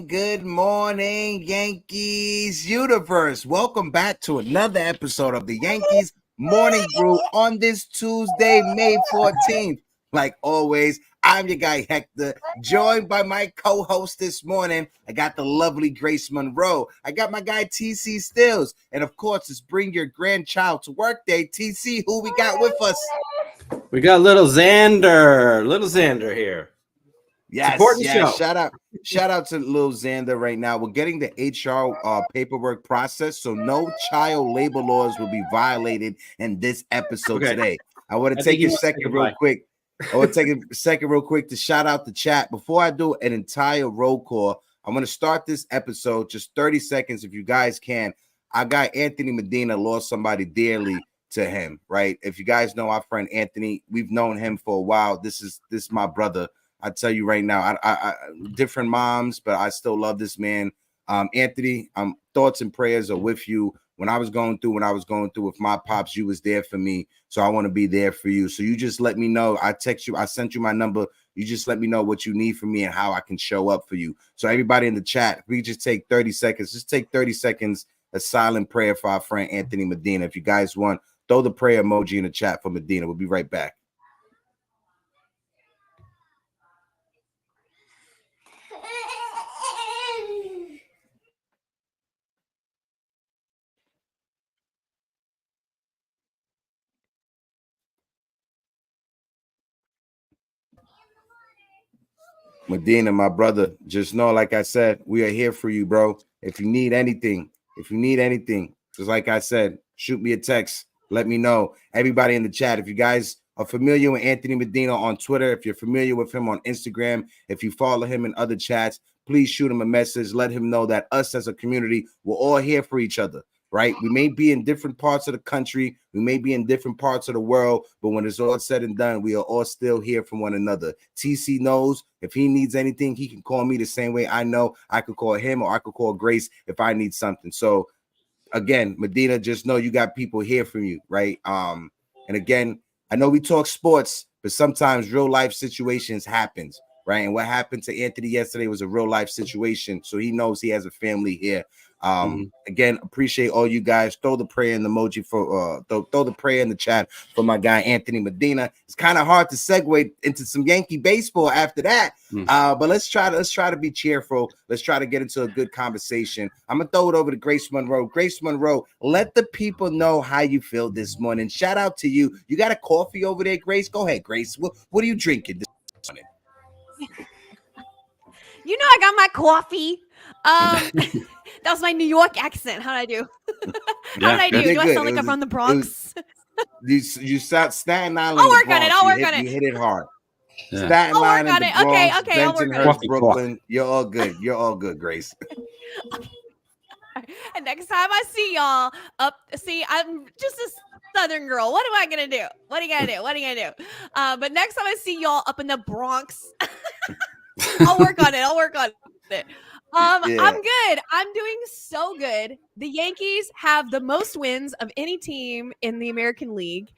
Good morning, Yankees universe. Welcome back to another episode of the Yankees Morning Brew on this Tuesday, May 14th. Like always, I'm your guy Hector, joined by my co-host this morning. I got the lovely Grace Monroe. I got my guy TC Stills. And of course, it's Bring Your Grandchild to Work Day. TC, who we got with us? We got little Xander here. Yes. Shout out to Lil Xander right now. We're getting the HR paperwork process, so no child labor laws will be violated in this episode today. I want to take a second real quick. To shout out the chat. Before I do an entire roll call, I'm going to start this episode, just 30 seconds if you guys can. Our guy Anthony Medina lost somebody dearly to him, right? If you guys know our friend Anthony, we've known him for a while. This is my brother. I tell you right now, I different moms, but I still love this man. Anthony, thoughts and prayers are with you. When I was going through with my pops, you was there for me. So I want to be there for you. So you just let me know. I text you. I sent you my number. You just let me know what you need from me and how I can show up for you. So everybody in the chat, we just take 30 seconds. Just take 30 seconds, a silent prayer for our friend Anthony Medina. If you guys want, throw the prayer emoji in the chat for Medina. We'll be right back. Medina, my brother, just know, like I said, we are here for you, bro. If you need anything, just like I said, shoot me a text. Let me know. Everybody in the chat, if you guys are familiar with Anthony Medina on Twitter, if you're familiar with him on Instagram, if you follow him in other chats, please shoot him a message. Let him know that us as a community, we're all here for each other. Right? We may be in different parts of the country. We may be in different parts of the world, but when it's all said and done, we are all still here from one another. TC knows if he needs anything, he can call me the same way I know I could call him or I could call Grace if I need something. So again, Medina, just know you got people here from you, right? And again, I know we talk sports, but sometimes real life situations happens, right? And what happened to Anthony yesterday was a real life situation. So he knows he has a family here. Again, appreciate all you guys. Throw the prayer in the emoji for throw the prayer in the chat for my guy Anthony Medina. It's kind of hard to segue into some Yankee baseball after that, but let's try to be cheerful. Let's try to get into a good conversation. I'm gonna throw it over to Grace Monroe. Grace Monroe, let the people know how you feel this morning. Shout out to you. You got a coffee over there, Grace? Go ahead, Grace. What are you drinking this morning? You know I got my coffee. That was my New York accent. How'd I do? How did I do? Do I sound like I'm from the Bronx? You sound Staten Island. I'll work on it. You hit it hard. Yeah. Staten Island, the Bronx, okay. I'll work on it. Brooklyn. You're all good, Grace. And next time I see y'all I'm just a Southern girl. What am I gonna do? What are you gonna do? But next time I see y'all up in the Bronx, I'll work on it. I'm good. I'm doing so good. The Yankees have the most wins of any team in the American League.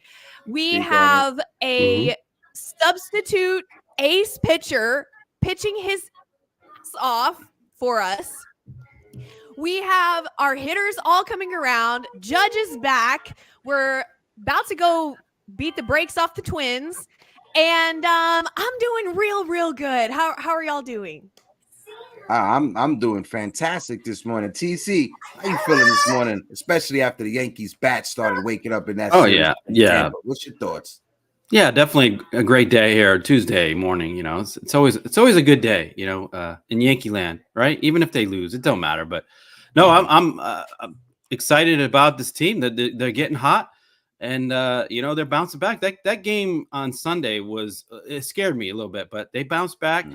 We have a substitute ace pitcher pitching his ass off for us. We have our hitters all coming around. Judge is back. We're about to go beat the brakes off the Twins. And I'm doing real good. How are y'all doing? I'm doing fantastic this morning. TC, how you feeling this morning, especially after the Yankees bat started waking up in that series? Yeah. What's your thoughts? Yeah, definitely a great day here, Tuesday morning. You know, it's always a good day. You know, in Yankee land, right? Even if they lose, it don't matter. But no, I'm excited about this team. That they're getting hot, and you know, they're bouncing back. That game on Sunday was it scared me a little bit, but they bounced back.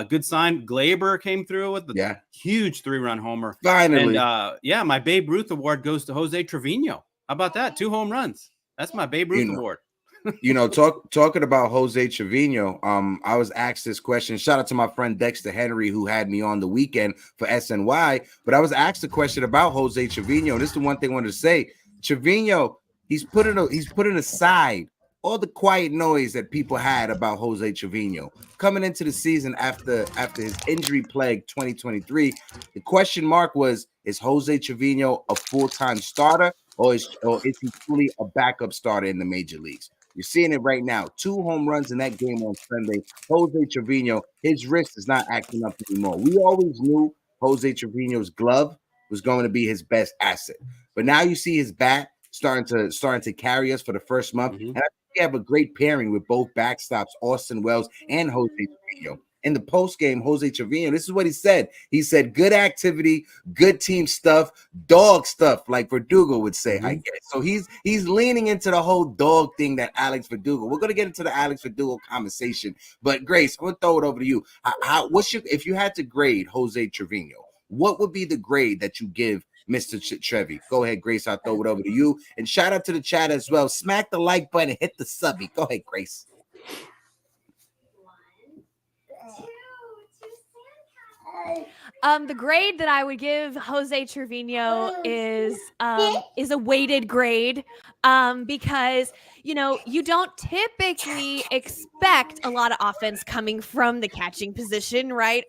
Good sign. Glaber came through with the huge 3-run homer. Finally, and my Babe Ruth award goes to Jose Trevino. How about that? 2 home runs. That's my Babe Ruth award. You know, talking about Jose Trevino, I was asked this question. Shout out to my friend Dexter Henry, who had me on the weekend for SNY. But I was asked a question about Jose Trevino. This is the one thing I wanted to say. Trevino, he's putting aside all the quiet noise that people had about Jose Trevino coming into the season after his injury-plagued 2023. The question mark was: is Jose Trevino a full-time starter, or is he truly a backup starter in the major leagues? You're seeing it right now. 2 home runs in that game on Sunday. Jose Trevino, his wrist is not acting up anymore. We always knew Jose Trevino's glove was going to be his best asset, but now you see his bat starting to carry us for the first month. And I think we have a great pairing with both backstops, Austin Wells and Jose Trevino. In the post game, Jose Trevino, this is what he said. He said, good activity, good team stuff, dog stuff, like Verdugo would say, I guess. So he's leaning into the whole dog thing that Alex Verdugo. We're gonna get into the Alex Verdugo conversation. But Grace, I'm gonna throw it over to you. If you had to grade Jose Trevino, what would be the grade that you give Mr. Trevi? Go ahead, Grace. I'll throw it over to you. And shout out to the chat as well. Smack the like button, hit the subby. Go ahead, Grace. The grade that I would give Jose Trevino is a weighted grade, because you know you don't typically expect a lot of offense coming from the catching position, right?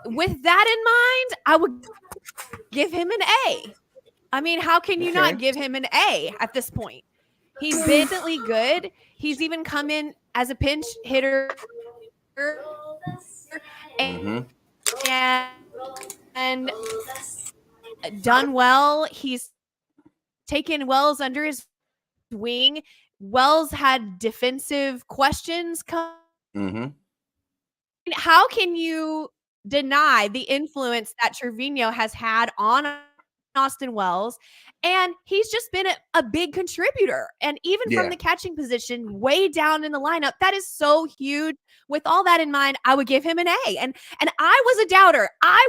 With that in mind, I would give him an A. I mean, how can you not give him an A at this point? He's been decently good. He's even come in as a pinch hitter. And done well. He's taken Wells under his wing. Wells had defensive questions come. How can you deny the influence that Trevino has had on Austin Wells? And he's just been a big contributor. And even from the catching position, way down in the lineup, that is so huge. With all that in mind, I would give him an A. And I was a doubter. I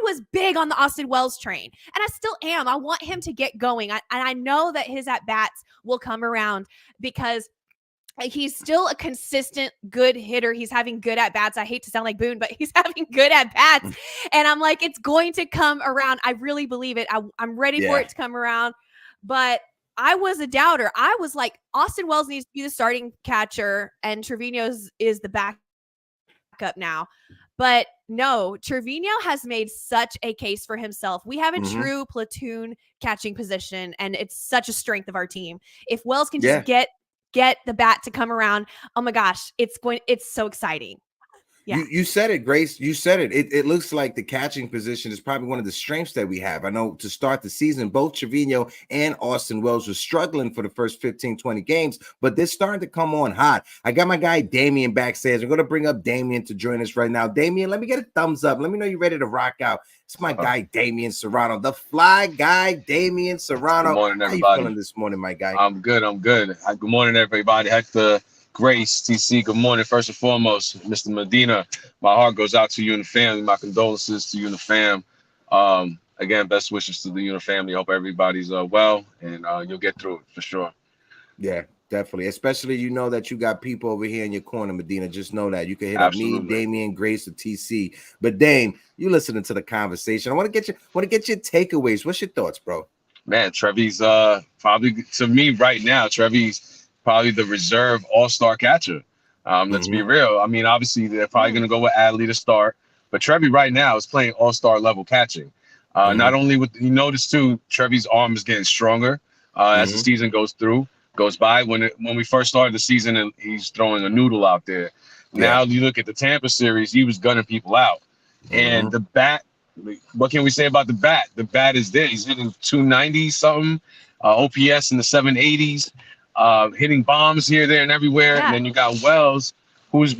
was big on the Austin Wells train, and I still am. I want him to get going. I know that his at-bats will come around because he's still a consistent good hitter. He's having good at-bats. I hate to sound like Boone, but he's having good at-bats. And I'm like, it's going to come around. I really believe it. I'm ready for it to come around. But I was a doubter. I was like, Austin Wells needs to be the starting catcher, and Trevino's is the backup now. But no, Trevino has made such a case for himself. We have a true platoon catching position, and it's such a strength of our team. If Wells can just get the bat to come around, oh my gosh, it's so exciting. Yeah. You said it, Grace. You said it. It looks like the catching position is probably one of the strengths that we have. I know to start the season, both Trevino and Austin Wells were struggling for the first 15, 20 games, but they're starting to come on hot. I got my guy Damien backstage. I'm going to bring up Damien to join us right now. Damien, let me get a thumbs up. Let me know you're ready to rock out. It's my guy, Damien Serrano, the fly guy, Damien Serrano. Good morning, everybody. How you feeling this morning, my guy? I'm good. Good morning, everybody. Hector, Grace, TC, good morning. First and foremost, Mr. Medina, my heart goes out to you and the family. My condolences to you and the fam. Again, best wishes to the Unit family. Hope everybody's well, and you'll get through it for sure. Yeah, definitely. Especially, you know that you got people over here in your corner, Medina. Just know that you can hit up me, Damien, Grace, or TC. But Dame, you listening to the conversation. I want to get your takeaways. What's your thoughts, bro? Man, Trevi's probably, to me right now, Trevi's probably the reserve all-star catcher. Let's be real. I mean, obviously, they're probably going to go with Adley to start. But Trevi right now is playing all-star level catching. Not only with, you notice too, Trevi's arm is getting stronger as the season goes by. When we first started the season, and he's throwing a noodle out there. Now you look at the Tampa series, he was gunning people out. And the bat, what can we say about the bat? The bat is there. He's hitting 290 something, OPS in the 780s, hitting bombs here, there, and everywhere. Yeah. And then you got Wells, who's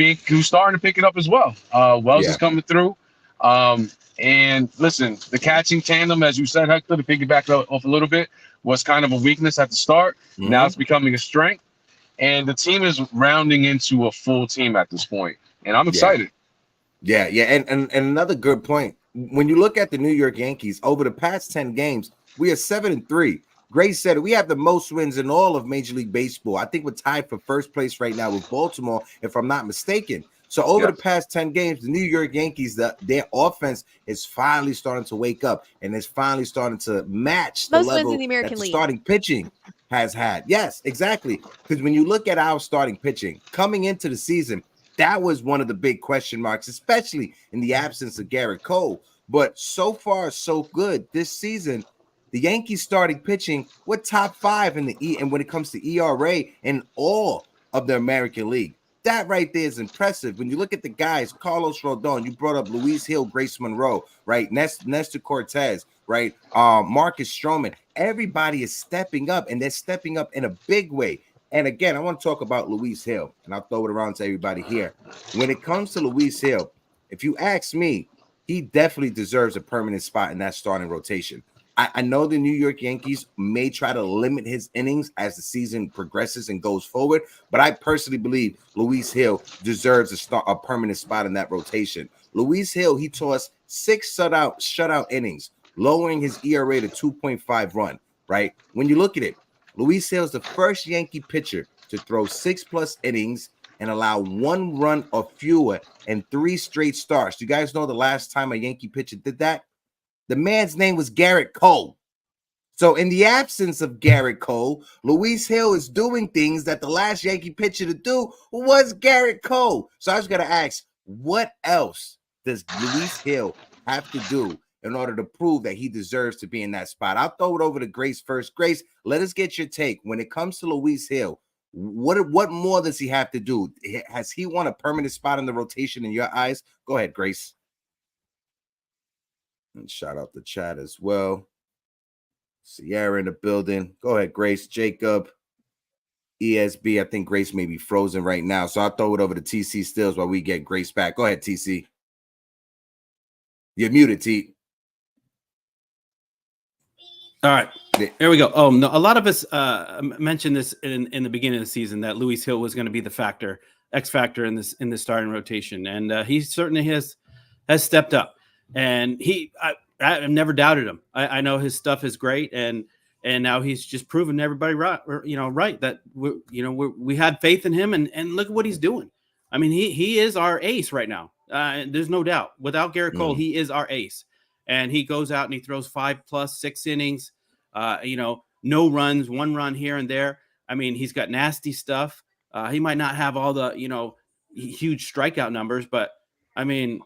starting to pick it up as well. Wells is coming through. And listen, the catching tandem, as you said, Hector, to piggyback off a little bit, was kind of a weakness at the start. Now it's becoming a strength. And the team is rounding into a full team at this point. And I'm excited. Yeah. And another good point. When you look at the New York Yankees, over the past 10 games, we are 7-3. Grace said it, we have the most wins in all of Major League Baseball. I think we're tied for first place right now with Baltimore, if I'm not mistaken. So over the past 10 games, the New York Yankees, their offense is finally starting to wake up, and it's finally starting to match the level that the starting pitching has had. Yes, exactly. Because when you look at our starting pitching coming into the season, that was one of the big question marks, especially in the absence of Gerrit Cole. But so far, so good this season. The Yankees starting pitching, we're top 5 in and when it comes to ERA in all of the American League. That right there is impressive. When you look at the guys, Carlos Rodon, you brought up Luis Hill, Grace Monroe, right? Nestor Cortez, right? Marcus Stroman. Everybody is stepping up, and they're stepping up in a big way. And again, I want to talk about Luis Hill, and I'll throw it around to everybody here. When it comes to Luis Hill, if you ask me, he definitely deserves a permanent spot in that starting rotation. I know the New York Yankees may try to limit his innings as the season progresses and goes forward, but I personally believe Luis Hill deserves a permanent spot in that rotation. Luis Hill, he tossed 6 shutout innings, lowering his ERA to 2.5 run, right? When you look at it, Luis Hill is the first Yankee pitcher to throw 6+ innings and allow 1 run or fewer in 3 straight starts. Do you guys know the last time a Yankee pitcher did that? The man's name was Gerrit Cole. So in the absence of Gerrit Cole, Luis Hill is doing things that the last Yankee pitcher to do was Gerrit Cole. So I was going to ask, what else does Luis Hill have to do in order to prove that he deserves to be in that spot? I'll throw it over to Grace first. Grace, let us get your take. When it comes to Luis Hill, what more does he have to do? Has he won a permanent spot in the rotation in your eyes? Go ahead, Grace. And shout out the chat as well. Sierra in the building. Go ahead, Grace. Jacob, ESB. I think Grace may be frozen right now, so I'll throw it over to TC Stills while we get Grace back. Go ahead, TC. You're muted, T. All right, there we go. Oh no, a lot of us mentioned this in the beginning of the season that Luis Hill was going to be the X factor in this starting rotation, and he certainly has stepped up. And I've never doubted him. I know his stuff is great, and now he's just proven everybody right that we had faith in him, and look at what he's doing. I mean, he is our ace right now. There's no doubt. Without Gerrit Cole, he is our ace, and he goes out and he throws 5+ 6 innings. No runs, 1 run here and there. I mean, he's got nasty stuff. He might not have all the huge strikeout numbers, but I mean,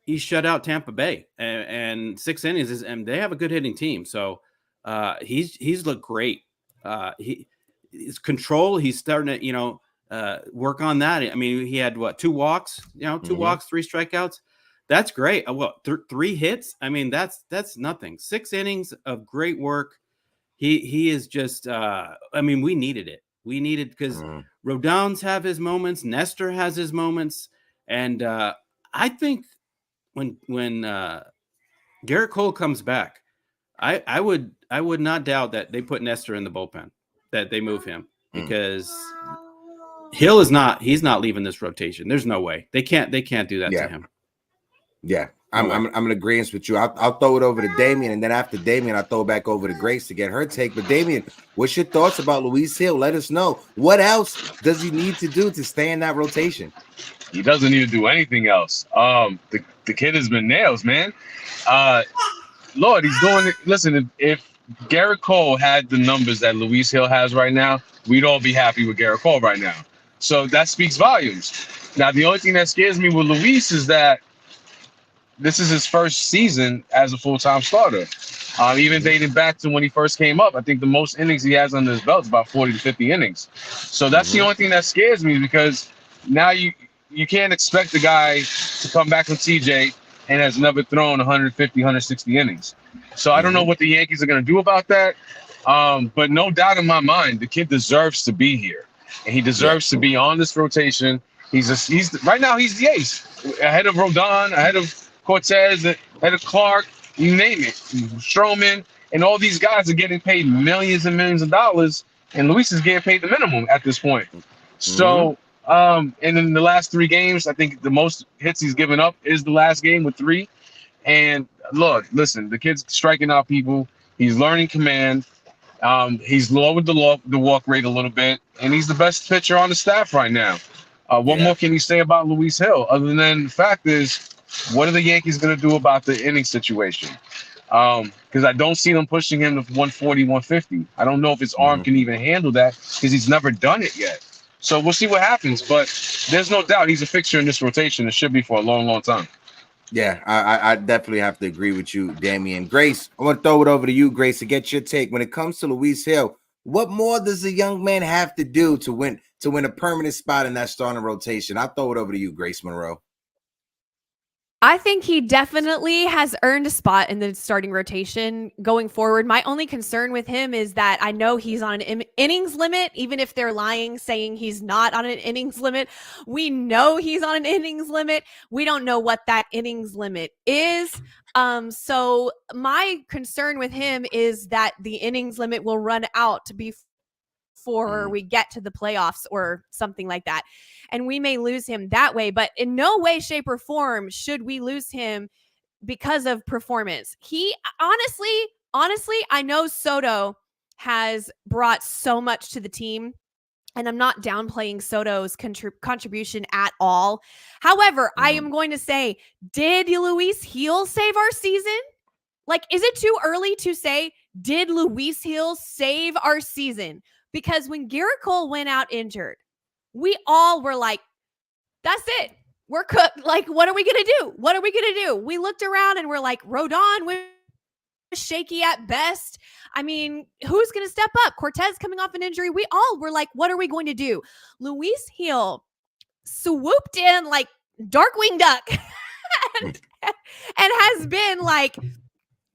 he shut out Tampa Bay and 6 innings, and they have a good hitting team. So he's looked great. His control, he's starting to work on that. I mean, he had 2 walks, 2 walks, 3 strikeouts. That's great. 3 hits. I mean, that's nothing. 6 innings of great work. He is just. I mean, we needed it. We needed because Rodon's have his moments. Nestor has his moments, and I think. When Gerrit Cole comes back, I would not doubt that they put Nestor in the bullpen, that they move him, because Hill he's not leaving this rotation. There's no way they can't do that to him. Yeah, I'm in agreement with you. I'll throw it over to Damien, and then after Damien, I'll throw it back over to Grace to get her take. But Damien, what's your thoughts about Luis Hill? Let us know. What else does he need to do to stay in that rotation? He doesn't need to do anything else. The kid has been nails, man. Lord, he's doing it. Listen, if Gerrit Cole had the numbers that Luis Hill has right now, we'd all be happy with Gerrit Cole right now. So that speaks volumes. Now, the only thing that scares me with Luis is that this is his first season as a full-time starter. Even dating back to when he first came up, I think the most innings he has under his belt is about 40 to 50 innings. So that's the only thing that scares me, because now you can't expect the guy to come back from TJ and has never thrown 150, 160 innings. So I don't know what the Yankees are going to do about that. But no doubt in my mind, the kid deserves to be here, and he deserves to be on this rotation. He's right now he's the ace, ahead of Rodon, ahead of Cortez, ahead of Clark, you name it, Stroman, and all these guys are getting paid millions and millions of dollars, and Luis is getting paid the minimum at this point. So, and in the last 3 games, I think the most hits he's given up is the last game with 3. And look, listen, the kid's striking out people. He's learning command. He's lowered the walk rate a little bit, and he's the best pitcher on the staff right now. What more can you say about Luis Hill, other than the fact is, what are the Yankees going to do about the inning situation? Because I don't see them pushing him to 140, 150. I don't know if his arm can even handle that, because he's never done it yet. So we'll see what happens. But there's no doubt he's a fixture in this rotation. It should be for a long, long time. Yeah, I definitely have to agree with you, Damian. Grace, I want to throw it over to you, Grace, to get your take. When it comes to Luis Hill, what more does a young man have to do to win a permanent spot in that starting rotation? I'll throw it over to you, Grace Monroe. I think he definitely has earned a spot in the starting rotation going forward. My only concern with him is that I know he's on an innings limit, even if they're lying, saying he's not on an innings limit. We know he's on an innings limit. We don't know what that innings limit is. So my concern with him is that the innings limit will run out before we get to the playoffs or something like that. And we may lose him that way, but in no way, shape, or form should we lose him because of performance. He honestly, I know Soto has brought so much to the team, and I'm not downplaying Soto's contribution at all. However, I am going to say, did Luis Hill save our season? Like, is it too early to say, did Luis Hill save our season? Because when Gerrit Cole went out injured, we all were like, that's it. We're cooked. Like, what are we going to do? What are we going to do? We looked around and we're like, Rodon was shaky at best. I mean, who's going to step up? Cortez coming off an injury. We all were like, what are we going to do? Luis Hill swooped in like Darkwing Duck and has been like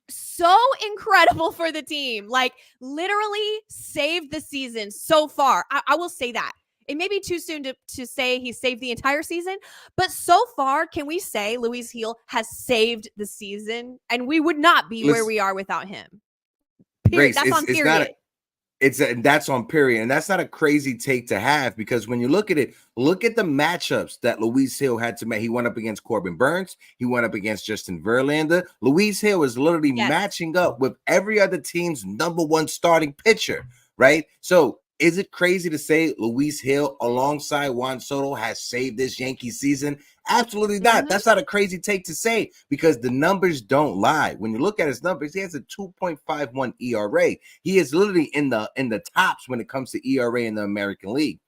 so incredible for the team. Like, literally saved the season so far. I will say that. It may be too soon to say he saved the entire season, but so far, can we say Luis Hill has saved the season? And we would not be where we are without him. Period. Grace, that's on period. That's on period. And that's not a crazy take to have, because when you look at it, look at the matchups that Luis Hill had to make. He went up against Corbin Burns. He went up against Justin Verlander. Luis Hill is literally matching up with every other team's number 1 starting pitcher, right? So is it crazy to say Luis Hill alongside Juan Soto has saved this Yankee season? Absolutely not. That's not a crazy take to say, because the numbers don't lie. When you look at his numbers, he has a 2.51 ERA. He is literally in the tops when it comes to ERA in the American League.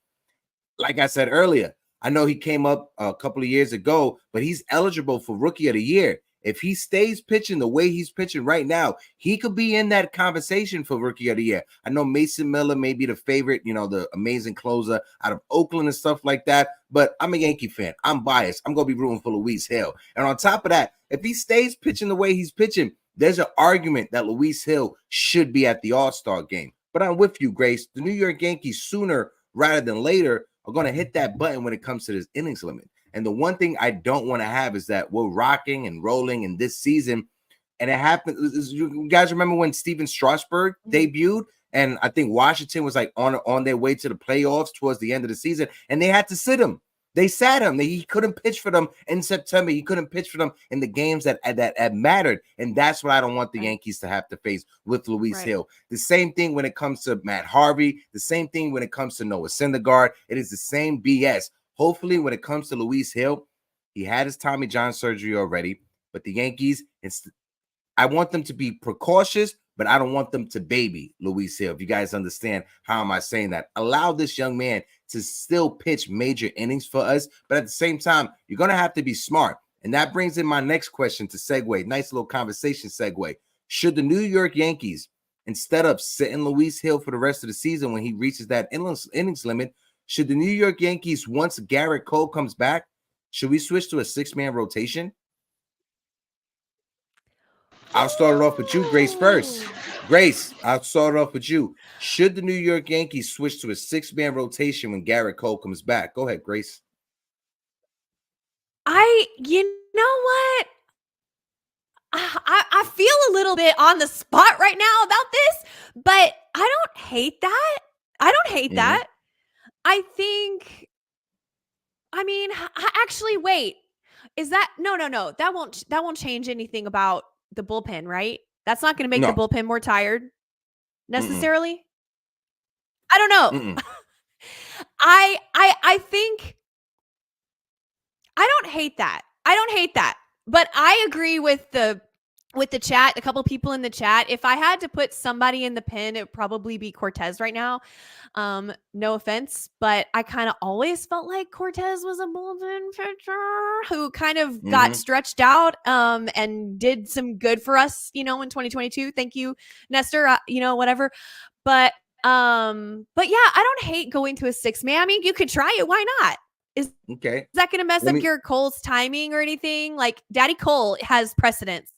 Like I said earlier, I know he came up a couple of years ago, but he's eligible for Rookie of the Year. If he stays pitching the way he's pitching right now, he could be in that conversation for Rookie of the Year. I know Mason Miller may be the favorite, the amazing closer out of Oakland and stuff like that, but I'm a Yankee fan. I'm biased. I'm going to be rooting for Luis Hill. And on top of that, if he stays pitching the way he's pitching, there's an argument that Luis Hill should be at the All-Star game. But I'm with you, Grace. The New York Yankees, sooner rather than later, are going to hit that button when it comes to this innings limit. And the one thing I don't want to have is that we're rocking and rolling in this season. And it happened. You guys remember when Steven Strasburg debuted? And I think Washington was like on their way to the playoffs towards the end of the season. And they had to sit him. They sat him. He couldn't pitch for them in September. He couldn't pitch for them in the games that mattered. And that's what I don't want the Yankees to have to face with Luis Hill. The same thing when it comes to Matt Harvey. The same thing when it comes to Noah Syndergaard. It is the same BS. Hopefully, when it comes to Luis Hill, he had his Tommy John surgery already. But the Yankees, I want them to be precautious, but I don't want them to baby Luis Hill. If you guys understand how am I saying that? Allow this young man to still pitch major innings for us. But at the same time, you're going to have to be smart. And that brings in my next question to segue. Nice little conversation segue. Should the New York Yankees, instead of sitting Luis Hill for the rest of the season when he reaches that innings limit, should the New York Yankees, once Gerrit Cole comes back, should we switch to a 6-man rotation? I'll start it off with you, Grace, first. Grace, I'll start it off with you. Should the New York Yankees switch to a 6-man rotation when Gerrit Cole comes back? Go ahead, Grace. You know what? I feel a little bit on the spot right now about this, but I don't hate that. I don't hate that. I think, actually, wait, is that, no, that won't change anything about the bullpen, right? That's not going to make the bullpen more tired necessarily. I don't know. I think, I don't hate that. But I agree with the chat, a couple people in the chat. If I had to put somebody in the pen, it would probably be Cortez right now. No offense, but I kind of always felt like Cortez was a bullpen pitcher who kind of got stretched out and did some good for us, in 2022. Thank you, Nestor. Whatever. But yeah, I don't hate going to a 6-man. I mean, you could try it. Why not? Is that going to mess up Gerrit Cole's timing or anything? Like, Daddy Cole has precedence.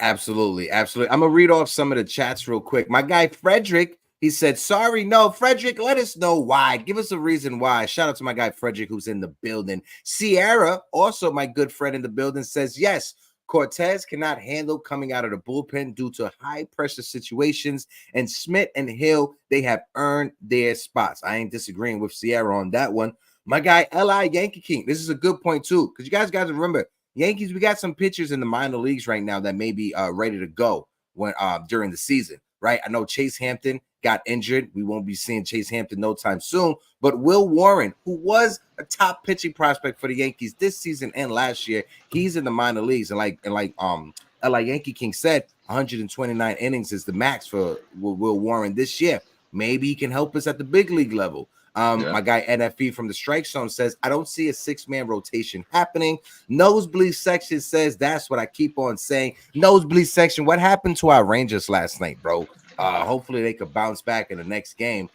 Absolutely. I'm going to read off some of the chats real quick. My guy, Frederick, he said, sorry, no. Frederick, let us know why. Give us a reason why. Shout out to my guy, Frederick, who's in the building. Sierra, also my good friend in the building, says, yes, Cortez cannot handle coming out of the bullpen due to high-pressure situations, and Smith and Hill, they have earned their spots. I ain't disagreeing with Sierra on that one. My guy, L.I. Yankee King, this is a good point, too, because you guys got to remember, Yankees, we got some pitchers in the minor leagues right now that may be ready to go when during the season, right? I know Chase Hampton got injured. We won't be seeing Chase Hampton no time soon, but Will Warren, who was a top pitching prospect for the Yankees this season and last year, he's in the minor leagues. And like L.I. Yankee King said, 129 innings is the max for Will Warren this year. Maybe he can help us at the big league level. My guy NFE from the Strike Zone says, I don't see a 6-man rotation happening. Nosebleed Section says, that's what I keep on saying. Nosebleed Section, what happened to our Rangers last night, bro? Hopefully they could bounce back in the next game.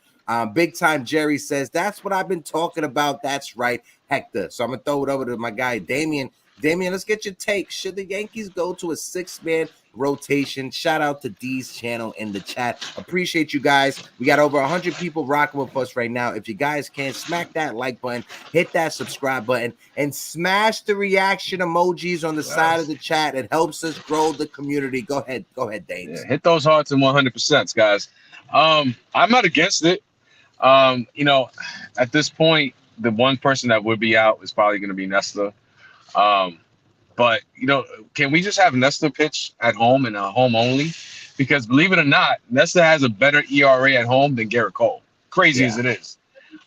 Big Time Jerry says, that's what I've been talking about. That's right, Hector. So I'm going to throw it over to my guy, Damien. Damien, let's get your take. Should the Yankees go to a 6-man rotation? Shout out to D's channel in the chat. Appreciate you guys. We got over 100 people rocking with us right now. If you guys can, smack that like button, hit that subscribe button, and smash the reaction emojis on the side of the chat. It helps us grow the community. Go ahead, Dane. Yeah, hit those hearts in 100%, guys. I'm not against it. At this point, the one person that would be out is probably going to be Nestor. But can we just have Nestor pitch at home and home only? Because believe it or not, Nestor has a better ERA at home than Gerrit Cole. Crazy as it is.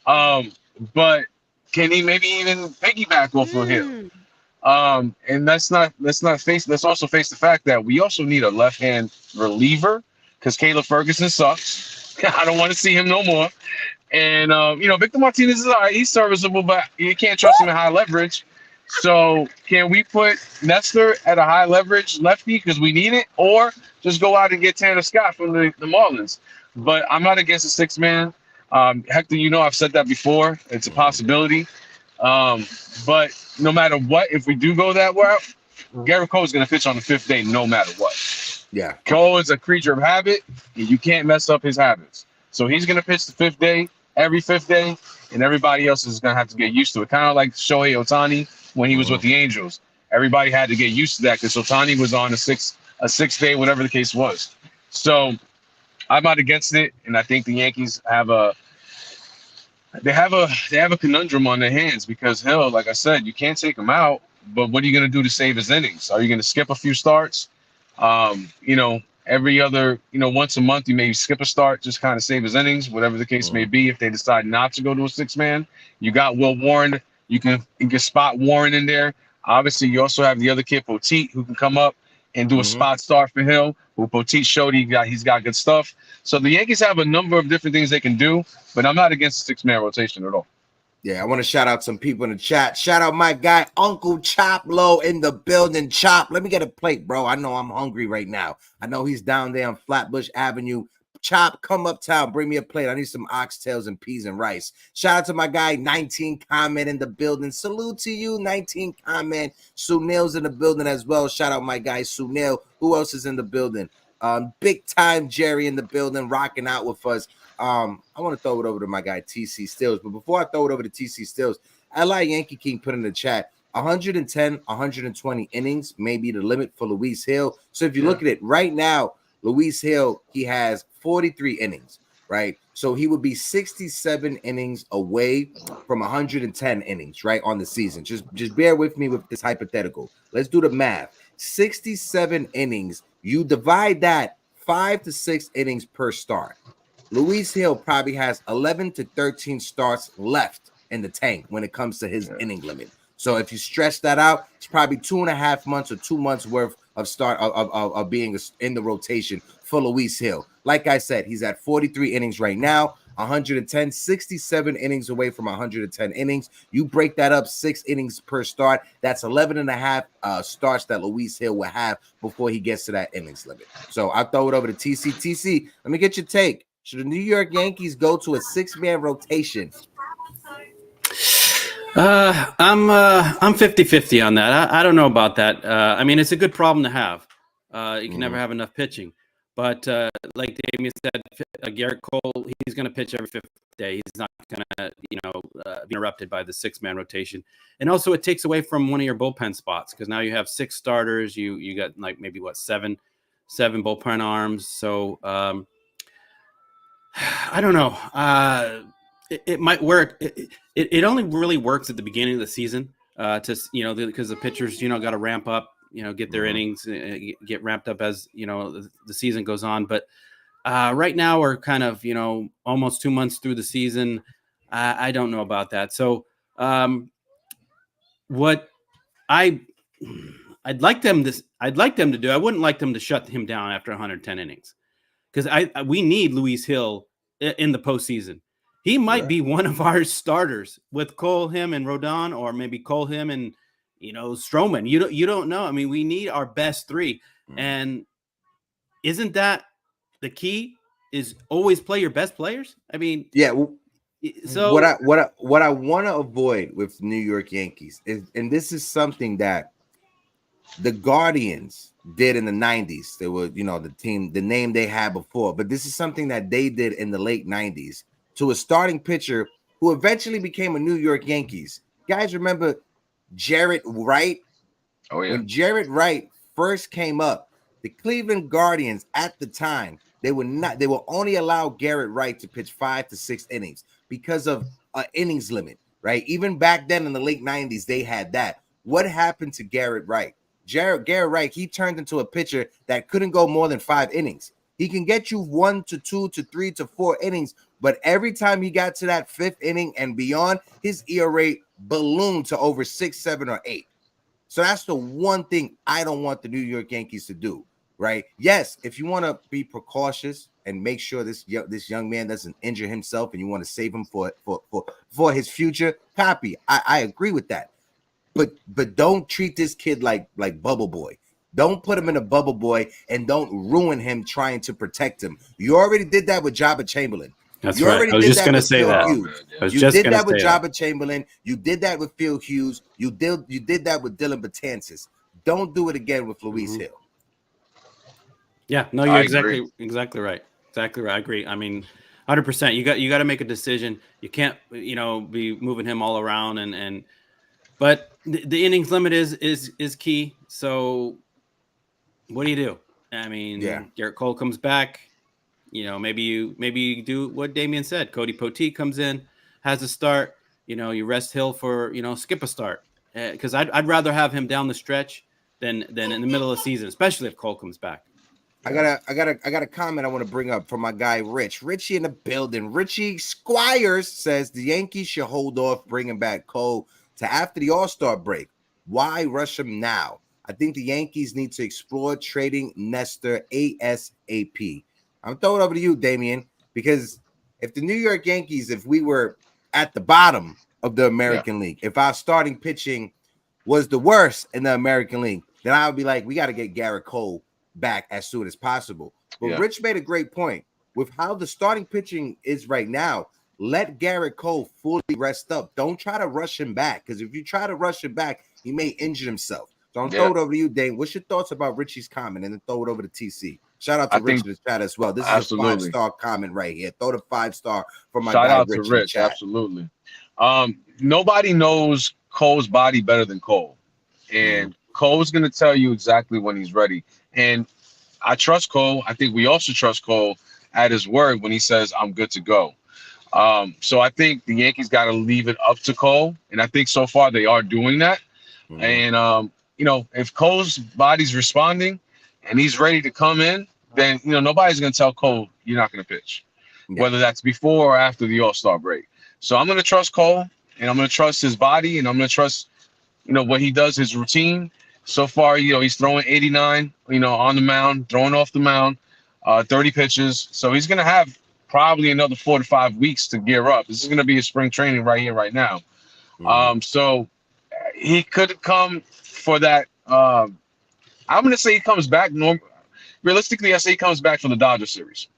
But can he maybe even piggyback off of him? And let's also face the fact that we also need a left-hand reliever because Caleb Ferguson sucks. I don't want to see him no more. And Victor Martinez is all right. He's serviceable, but you can't trust him in high leverage. So can we put Nestor at a high leverage lefty because we need it, or just go out and get Tanner Scott from the Marlins? But I'm not against a 6-man. Hector, I've said that before. It's a possibility. But no matter what, if we do go that route, Gerrit Cole is going to pitch on the 5th day no matter what. Yeah. Cole is a creature of habit, and you can't mess up his habits. So he's going to pitch the 5th day, every 5th day, and everybody else is going to have to get used to it. Kind of like Shohei Ohtani when he was with the Angels. Everybody had to get used to that because Ohtani was on a 6th day, whatever the case was. So I'm not against it, and I think the Yankees have a conundrum on their hands because Hill, like I said, you can't take him out, but what are you going to do to save his innings? Are you going to skip a few starts? Every other, once a month, you maybe skip a start, just kind of save his innings, whatever the case may be. If they decide not to go to a 6-man, you got Will Warren. You can spot Warren in there. Obviously, you also have the other kid, Poteet, who can come up and do a spot start for Hill, who Poteet showed he's got good stuff. So the Yankees have a number of different things they can do, but I'm not against a 6-man rotation at all. Yeah, I want to shout out some people in the chat. Shout out my guy, Uncle Chop Low in the building. Chop, let me get a plate, bro. I know I'm hungry right now. I know he's down there on Flatbush Avenue. Chop, come uptown, bring me a plate. I need some oxtails and peas and rice. Shout out to my guy, 19 Comment in the building. Salute to you, 19 Comment. Sunil's in the building as well. Shout out my guy, Sunil. Who else is in the building? Big time Jerry in the building, rocking out with us. I want to throw it over to my guy TC Stills, but before I throw it over to TC Stills, Yankee King put in the chat 110, 120 innings may be the limit for Luis Hill. So if you look at it right now, Luis Hill, he has 43 innings, right? So he would be 67 innings away from 110 innings, right, on the season. Just bear with me with this hypothetical. Let's do the math. 67 innings, you divide that 5 to 6 innings per start. Luis Hill probably has 11 to 13 starts left in the tank when it comes to his inning limit. So if you stretch that out, it's probably 2.5 months or 2 months worth of being in the rotation for Luis Hill. Like I said, he's at 43 innings right now, 110, 67 innings away from 110 innings. You break that up 6 innings per start. That's 11 and a half starts that Luis Hill will have before he gets to that innings limit. So I'll throw it over to TC. TC, let me get your take. Should the New York Yankees go to a 6-man rotation? I'm 50-50 on that. I don't know about that. I mean, it's a good problem to have. You can never have enough pitching. But like Damien said, Gerrit Cole, he's going to pitch every 5th day. He's not going to, be interrupted by the 6-man rotation. And also it takes away from one of your bullpen spots because now you have 6 starters. You got like maybe, seven bullpen arms. So I don't know. It might work. It only really works at the beginning of the season, because the pitchers, got to ramp up, get their innings, get ramped up as the season goes on. But right now we're kind of almost 2 months through the season. I don't know about that. So what I'd like them to do. I wouldn't like them to shut him down after 110 innings. Because we need Luis Hill in the postseason. He might be one of our starters with Cole, him, and Rodon, or maybe Cole, him, and Stroman. You don't know. I mean, we need our best 3, and isn't that the key? Is always play your best players. I mean, So what I want to avoid with New York Yankees is, and this is something that the Guardians did in the 90s. They were, the name they had before, but this is something that they did in the late 90s to a starting pitcher who eventually became a New York Yankees. Guys, remember Gerrit Wright? Oh, yeah. When Gerrit Wright first came up, the Cleveland Guardians at the time, they will only allow Gerrit Wright to pitch 5 to 6 innings because of an innings limit, right? Even back then in the late 90s, they had that. What happened to Gerrit Wright? Gerrit Wright, he turned into a pitcher that couldn't go more than 5 innings. He can get you 1 to 2 to 3 to 4 innings, but every time he got to that 5th inning and beyond, his ERA ballooned to over 6, 7, or 8. So that's the one thing I don't want the New York Yankees to do, right? Yes, if you want to be precautious and make sure this young man doesn't injure himself and you want to save him for his future, copy. I agree with that. But don't treat this kid like Bubble Boy. Don't put him in a bubble boy and don't ruin him trying to protect him. You already did that with Jabba Chamberlain. That's right. I was just going to say that. You did that with Jabba Chamberlain. You did that with Phil Hughes. You did that with Dylan Betances. Don't do it again with Luis Hill. Yeah, no, you're exactly right. Exactly right. I agree. I mean, 100%. You got to make a decision. You can't, be moving him all around but the innings limit is key. So what do you do? I mean, Gerrit Cole comes back. Maybe you do what Damien said. Cody Poteet comes in, has a start. You rest Hill for skip a start because I'd rather have him down the stretch than in the middle of the season, especially if Cole comes back. I got a comment I want to bring up from my guy Richie in the building. Richie Squires says the Yankees should hold off bringing back Cole to after the All-Star break. Why rush him now? I think the Yankees need to explore trading Nestor ASAP. I'm throwing it over to you, Damien, because if the New York Yankees, if we were at the bottom of the American League. If our starting pitching was the worst in the American League, then I would be like, we got to get Gerrit Cole back as soon as possible. But Rich made a great point. With how the starting pitching is right now, let Gerrit Cole fully rest up. Don't try to rush him back, because if you try to rush him back, he may injure himself. So I'm throw it over to you, Dane. What's your thoughts about Richie's comment? And then throw it over to TC. Shout out to Rich in the chat as well. This is a 5-star comment right here. Throw the 5-star for my guy Shout out Rich to Rich. Absolutely. Nobody knows Cole's body better than Cole. And Cole's going to tell you exactly when he's ready. And I trust Cole. I think we also trust Cole at his word when he says, I'm good to go. So I think the Yankees got to leave it up to Cole. And I think so far they are doing that. And, you know, if Cole's body's responding and he's ready to come in, then, you know, nobody's going to tell Cole you're not going to pitch, whether that's before or after the All-Star break. So I'm going to trust Cole, and I'm going to trust his body, and I'm going to trust, you know, what he does, his routine. So far, you know, he's throwing 89, you know, on the mound, throwing off the mound, 30 pitches. So he's going to have probably another 4 to 5 weeks to gear up. This is going to be his spring training right here, right now. So he could come for that. I'm going to say he comes back. Realistically, I say he comes back for the Dodgers series.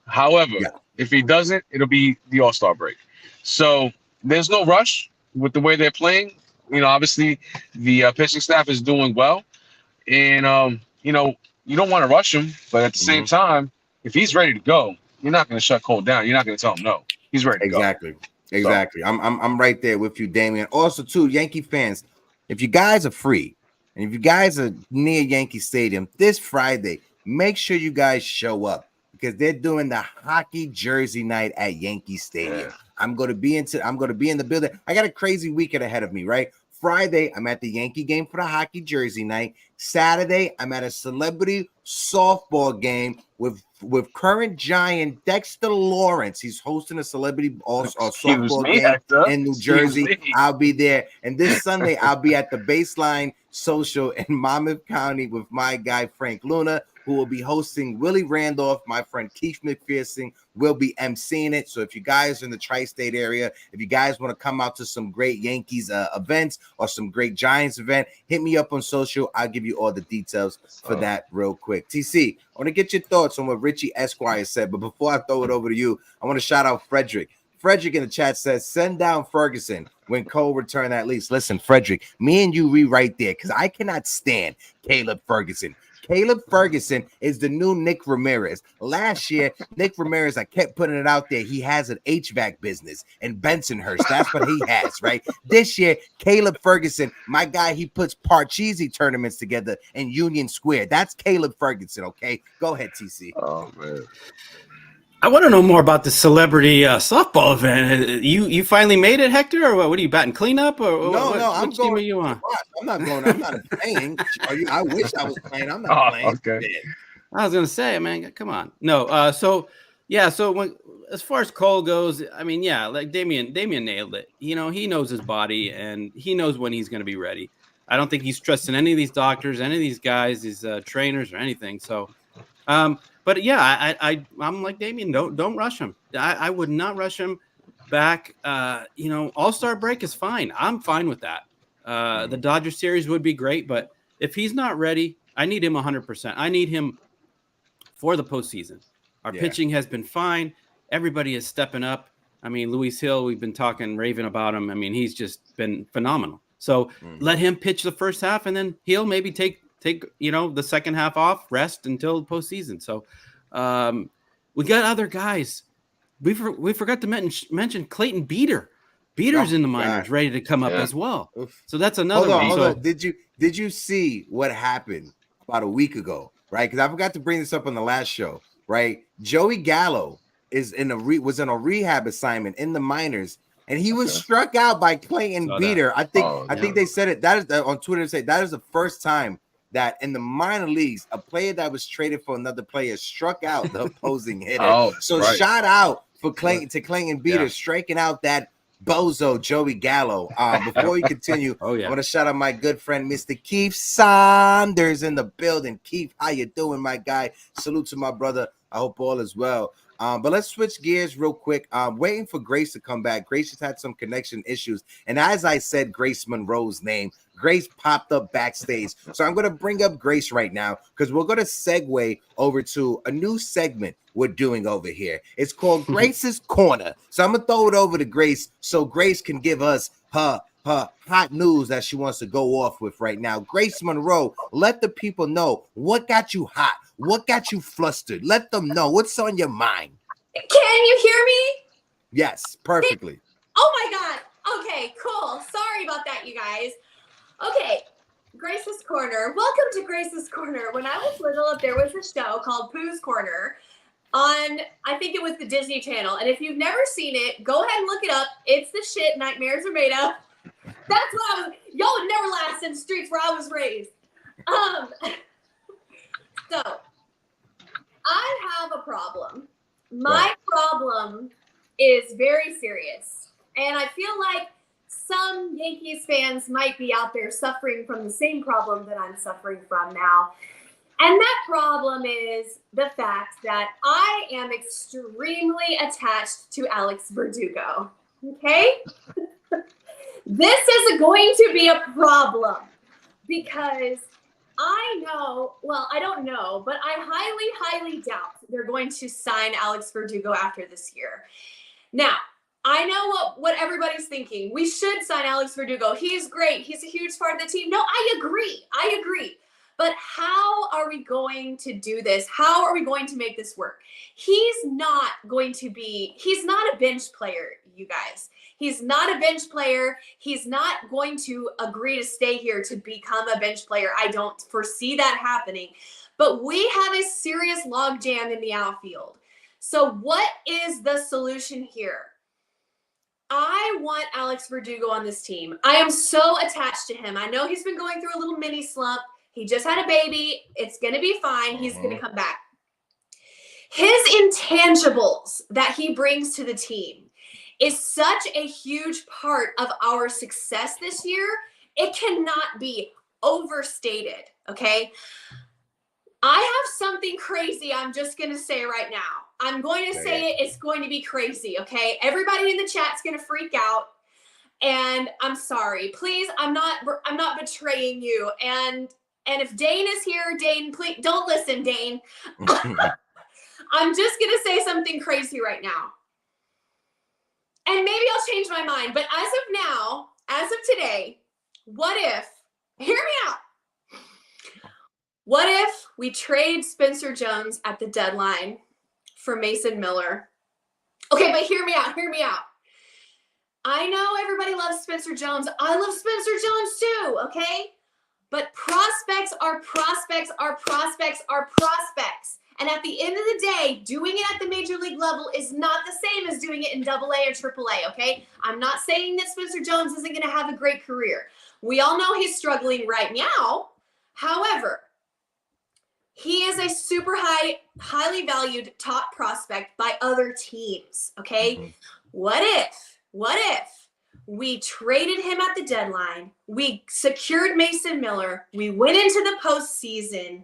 However, if he doesn't, it'll be the All-Star break. So there's no rush with the way they're playing. You know, obviously the pitching staff is doing well, and you know, you don't want to rush him, but at the same time, if he's ready to go, you're not going to shut Cole down. You're not going to tell him no. He's ready to go. Exactly. So, I'm right there with you, Damian. Also, too, Yankee fans, if you guys are free and if you guys are near Yankee Stadium this Friday, make sure you guys show up, because they're doing the hockey jersey night at Yankee Stadium. I'm going to be in the building. I got a crazy weekend ahead of me, right? Friday, I'm at the Yankee game for the hockey jersey night. Saturday, I'm at a celebrity softball game with current Giant Dexter Lawrence. He's hosting a celebrity softball game in New Jersey. I'll be there. And this Sunday, I'll be at the Baseline Social in Monmouth County with my guy Frank Luna, who will be hosting Willie Randolph. My friend Keith McPherson will be emceeing it. So if you guys are in the tri-state area, if you guys want to come out to some great Yankees events or some great Giants event, hit me up on social. I'll give you all the details for that real quick. TC, I want to get your thoughts on what Richie Esquire said. But before I throw it over to you, I want to shout out Frederick. Frederick in the chat says, send down Ferguson when Cole return at least. Listen, Frederick, me and you right there, because I cannot stand Caleb Ferguson. Caleb Ferguson is the new Nick Ramirez. Last year, Nick Ramirez, I kept putting it out there, he has an HVAC business in Bensonhurst. That's what he has, right? This year, Caleb Ferguson, my guy, he puts Parcheesi tournaments together in Union Square. That's Caleb Ferguson, okay? Go ahead, TC. Oh, man. I want to know more about the celebrity softball event. You finally made it, Hector, or what are you batting cleanup? Or no, I'm going. Team are you on? I'm not going. I'm not playing. I wish I was playing. I'm not playing. Okay. I was gonna say, man, come on. No. So when as far as Cole goes, I mean, yeah, like Damian nailed it. You know, he knows his body and he knows when he's gonna be ready. I don't think he's trusting any of these doctors, any of these guys, these trainers, or anything. So, but yeah, I'm like Damian. Don't rush him. I would not rush him back. You know, All-Star break is fine. I'm fine with that. The Dodger series would be great, but if he's not ready, I need him 100%. I need him for the postseason. Our pitching has been fine. Everybody is stepping up. I mean, Luis Hill, we've been raving about him. I mean, he's just been phenomenal. So let him pitch the first half, and then he'll maybe take the second half off, rest until postseason. So we got other guys. We forgot to mention Clayton Beater. Beater's in the minors, ready to come up as well. So that's another one. Hold on. Did you see what happened about a week ago? Right, because I forgot to bring this up on the last show. Right, Joey Gallo was in a rehab assignment in the minors, and he was struck out by Clayton Beater. I think they said it. That is on Twitter. Say that is the first time that in the minor leagues a player that was traded for another player struck out the opposing hitter. Shout out for Clayton Beater striking out that bozo Joey Gallo. Before we continue, I want to shout out my good friend Mr. Keith Saunders in the building. Keith, how you doing, my guy? Salute to my brother. I hope all is well. But let's switch gears real quick. Waiting for Grace to come back. Grace just had some connection issues. And as I said Grace Monroe's name, Grace popped up backstage. So I'm going to bring up Grace right now because we're going to segue over to a new segment we're doing over here. It's called Grace's Corner. So I'm going to throw it over to Grace so Grace can give us her hot news that she wants to go off with right now. Grace Monroe, let the people know what got you hot. What got you flustered? Let them know what's on your mind. Can you hear me? Yes, perfectly. Oh my God. Okay, cool. Sorry about that, you guys. Okay, Grace's Corner. Welcome to Grace's Corner. When I was little, there was a show called Pooh's Corner on, I think it was the Disney Channel. And if you've never seen it, go ahead and look it up. It's the shit nightmares are made of. That's what I was. Y'all would never last in the streets where I was raised. So I have a problem. My problem is very serious. And I feel like some Yankees fans might be out there suffering from the same problem that I'm suffering from now. And that problem is the fact that I am extremely attached to Alex Verdugo. Okay? This is going to be a problem because I know, well, I don't know, but I highly doubt they're going to sign Alex Verdugo after this year. Now, I know what everybody's thinking. We should sign Alex Verdugo. He's great. He's a huge part of the team. No, I agree. But how are we going to do this? How are we going to make this work? He's not a bench player, you guys. He's not a bench player. He's not going to agree to stay here to become a bench player. I don't foresee that happening. But we have a serious logjam in the outfield. So what is the solution here? I want Alex Verdugo on this team. I am so attached to him. I know he's been going through a little mini slump. He just had a baby. It's going to be fine. He's going to come back. His intangibles that he brings to the team is such a huge part of our success this year. It cannot be overstated, okay? I have something crazy I'm just going to say right now. I'm going to say it. It's going to be crazy, okay? Everybody in the chat's going to freak out. And I'm sorry. Please, I'm not betraying you. And if Dane is here, Dane, please don't listen, Dane. I'm just going to say something crazy right now. And maybe I'll change my mind. But as of now, as of today, what if, hear me out. What if we trade Spencer Jones at the deadline for Mason Miller? Okay, but hear me out. I know everybody loves Spencer Jones. I love Spencer Jones too, okay? But prospects are prospects are prospects are prospects. And at the end of the day, doing it at the major league level is not the same as doing it in AA or AAA, okay? I'm not saying that Spencer Jones isn't going to have a great career. We all know he's struggling right now. However, he is a super highly valued top prospect by other teams, okay? Mm-hmm. What if we traded him at the deadline, we secured Mason Miller, we went into the postseason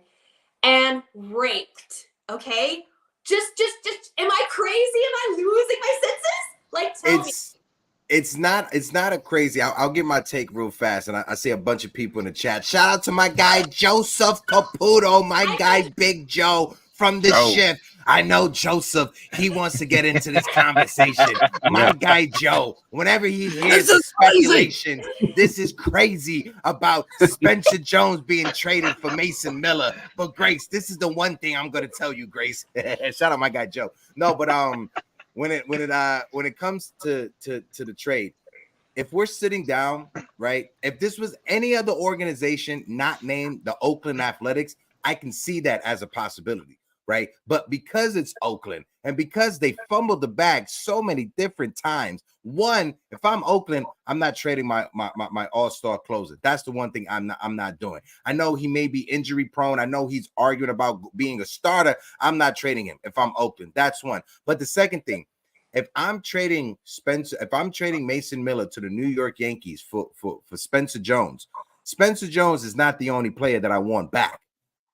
and raked, okay? Just, am I crazy? Am I losing my senses? Like, tell me. It's not a crazy. I'll give my take real fast, and I see a bunch of people in the chat. Shout out to my guy Joseph Caputo, my guy Big Joe from the shift. I know Joseph. He wants to get into this conversation. My guy Joe. Whenever he hears the speculation, this is crazy about Spencer Jones being traded for Mason Miller. But Grace, this is the one thing I'm gonna tell you, Grace. Shout out my guy Joe. No, but when it comes to the trade, if we're sitting down, right? If this was any other organization not named the Oakland Athletics, I can see that as a possibility, right? But because it's Oakland and because they fumbled the bag so many different times, one, if I'm Oakland, I'm not trading my all-star closer. That's the one thing I'm not doing. I know he may be injury prone. I know he's arguing about being a starter. I'm not trading him if I'm Oakland. That's one. But the second thing, if I'm trading Mason Miller to the New York Yankees for Spencer Jones is not the only player that I want back.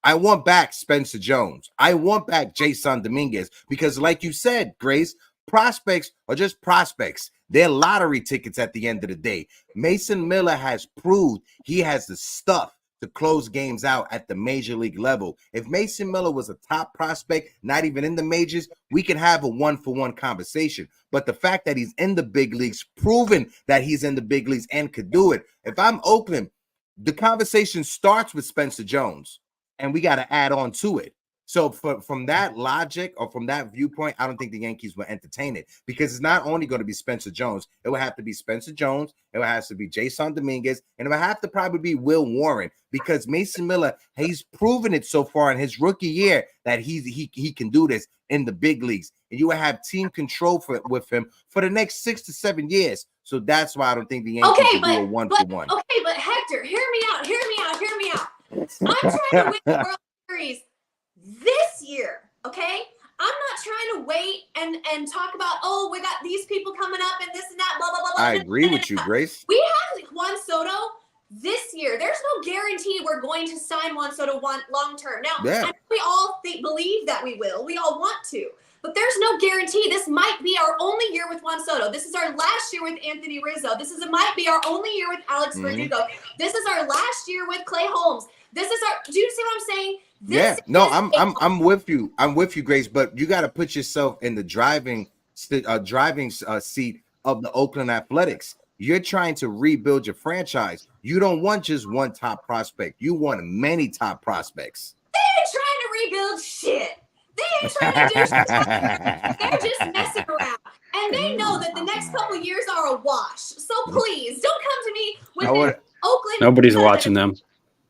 I want back Spencer Jones. I want back Jason Dominguez because, like you said, Grace, prospects are just prospects. They're lottery tickets at the end of the day. Mason Miller has proved he has the stuff to close games out at the major league level. If Mason Miller was a top prospect, not even in the majors, we could have a one-for-one conversation. But the fact that he's in the big leagues, proven that he's in the big leagues and could do it. If I'm Oakland, the conversation starts with Spencer Jones, and we got to add on to it. So from that logic or from that viewpoint, I don't think the Yankees will entertain it because it's not only going to be Spencer Jones. It will have to be Spencer Jones. It will have to be Jason Dominguez. And it will have to probably be Will Warren because Mason Miller, he's proven it so far in his rookie year that he can do this in the big leagues. And you will have team control with him for the next 6 to 7 years. So that's why I don't think the Yankees will do a one-for-one. Okay, but Hector, hear me out. I'm trying to win the World Series this year, okay? I'm not trying to wait and talk about, oh, we got these people coming up and this and that, blah, blah, blah, blah. I agree with you, Grace. We have Juan Soto this year. There's no guarantee we're going to sign Juan Soto long term. Now, I know we all believe that we will. We all want to. But there's no guarantee. This might be our only year with Juan Soto. This is our last year with Anthony Rizzo. Might be our only year with Alex Verdugo. This is our last year with Clay Holmes. Do you see what I'm saying? I'm with you. I'm with you, Grace. But you got to put yourself in the driving seat of the Oakland Athletics. You're trying to rebuild your franchise. You don't want just one top prospect. You want many top prospects. They ain't trying to rebuild shit. They ain't trying to do shit. They're just messing around. And they know that the next couple years are a wash. So please don't come to me with Oakland. Nobody's watching them.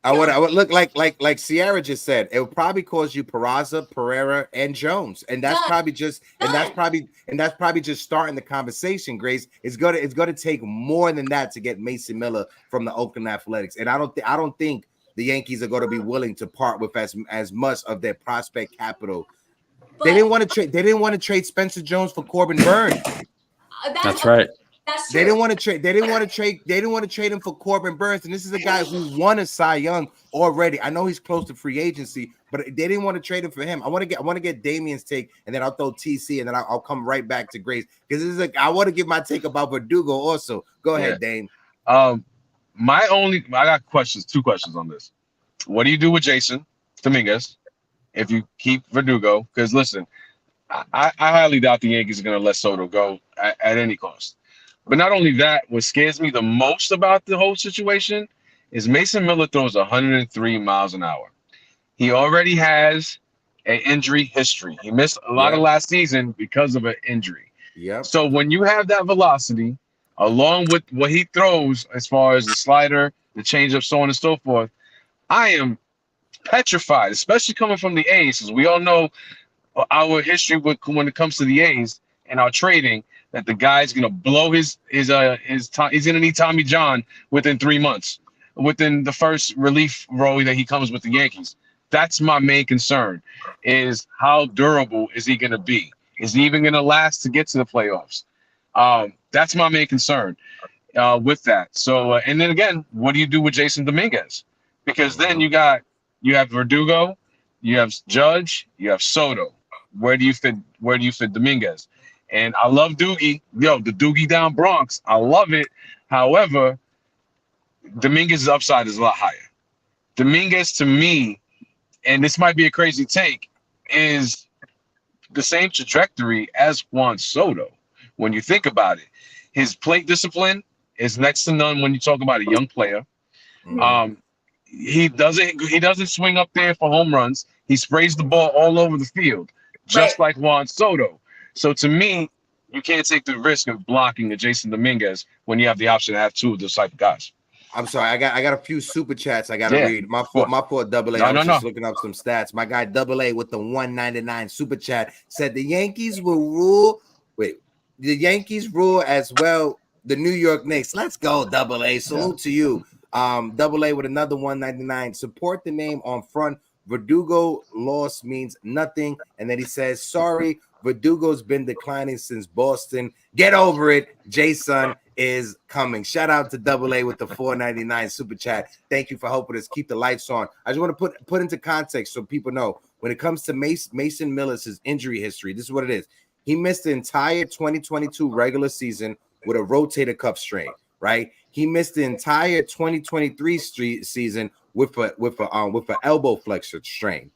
I would look like Sierra just said. It would probably cause you Peraza, Pereira, and Jones, and that's probably just just starting the conversation. Grace, it's gonna take more than that to get Mason Miller from the Oakland Athletics, and I don't think the Yankees are going to be willing to part with as much of their prospect capital. They didn't want to trade Spencer Jones for Corbin Burns. That's right. That's true. They didn't want to trade him for Corbin Burns, and this is a guy who won a Cy Young already. I know he's close to free agency, but they didn't want to trade him for him. I want to get Damien's take, and then I'll throw TC, and then I'll come right back to Grace because I want to give my take about Verdugo also. Go ahead, Dame. I got two questions on this. What do you do with Jason Dominguez if you keep Verdugo? Because listen, I highly doubt the Yankees are going to let Soto go at any cost. But not only that, what scares me the most about the whole situation is Mason Miller throws 103 miles an hour. He already has an injury history. He missed a lot of last season because of an injury. Yeah. So when you have that velocity, along with what he throws as far as the slider, the changeup, so on and so forth, I am petrified, especially coming from the A's, as we all know our history when it comes to the A's and our trading, that the guy's gonna blow he's gonna need Tommy John within 3 months, within the first relief role that he comes with the Yankees. That's my main concern, is how durable is he gonna be? Is he even gonna last to get to the playoffs? That's my main concern with that. So and then again, what do you do with Jason Dominguez? Because then you have Verdugo, you have Judge, you have Soto. Where do you fit Dominguez? And I love Doogie. The Doogie down Bronx. I love it. However, Dominguez's upside is a lot higher. Dominguez, to me, and this might be a crazy take, is the same trajectory as Juan Soto. When you think about it, his plate discipline is next to none when you talk about a young player. He doesn't swing up there for home runs. He sprays the ball all over the field, just like Juan Soto. So to me, you can't take the risk of blocking a Jason Dominguez when you have the option to have two of those type of guys. I'm sorry, I got a few super chats I got to read. My poor Double A. I was just looking up some stats. My guy Double A with the 199 super chat said the Yankees will rule. The Yankees rule as well the New York Knicks. Let's go, Double A. Salute to you. Double A with another 199. Support the name on front. Verdugo loss means nothing. And then he says, sorry, Verdugo's been declining since Boston. Get over it, Jason. is coming. Shout out to Double A with the $4.99 super chat. Thank you for helping us keep the lights on. I just want to put into context so people know when it comes to Mason Miller's injury history. This is what it is. He missed the entire 2022 regular season with a rotator cuff strain. Right? He missed the entire 2023 season with an elbow flexor strain.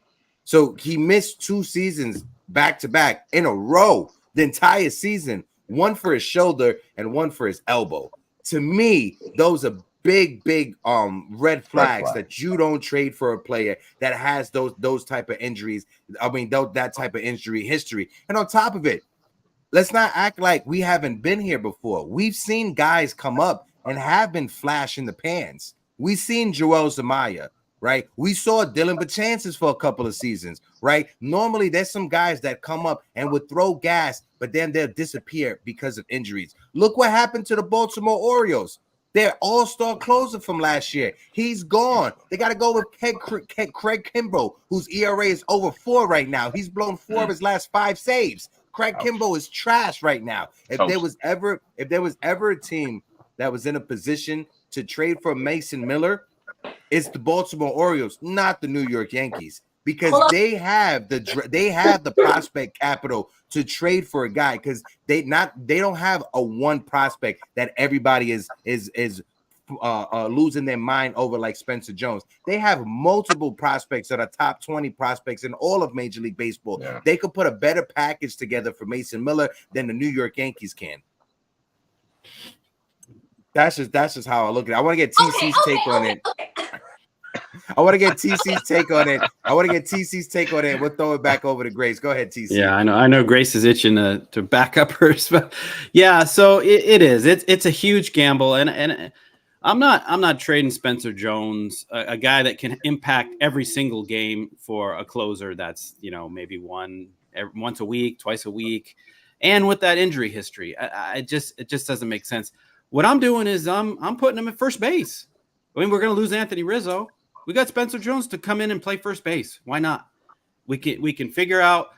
So he missed 2 seasons back to back in a row. The entire season. One for his shoulder and one for his elbow. To me, those are big red flags that you don't trade for a player that has those type of injuries. I mean, that type of injury history. And on top of it, let's not act like we haven't been here before. We've seen guys come up and have been flash in the pans. We've seen Joel Zamaya, right? We saw Dylan Bechances for a couple of seasons, right? Normally, there's some guys that come up and would throw gas, but then they'll disappear because of injuries. Look what happened to the Baltimore Orioles. Their all-star closer from last year. He's gone. They got to go with Craig Kimbrell, whose ERA is over 4 right now. He's blown 4 of his last 5 saves. Craig Kimbrell is trash right now. If there was ever a team that was in a position to trade for Mason Miller, it's the Baltimore Orioles, not the New York Yankees, because they have the prospect capital to trade for a guy, because they don't have a one prospect that everybody is losing their mind over, like Spencer Jones. They have multiple prospects that are top 20 prospects in all of Major League Baseball. Yeah. They could put a better package together for Mason Miller than the New York Yankees can. That's just how I look at it. I want to get TC's take on it. I want to get TC's take on it. We'll throw it back over to Grace. Go ahead, TC. Yeah, I know Grace is itching to back up hers, but yeah, so it is. It's a huge gamble, and I'm not trading Spencer Jones, a guy that can impact every single game, for a closer that's, maybe once a week, twice a week, and with that injury history, it just doesn't make sense. What I'm doing is I'm putting him at first base. I mean, we're going to lose Anthony Rizzo. We got Spencer Jones to come in and play first base. Why not? We can figure out.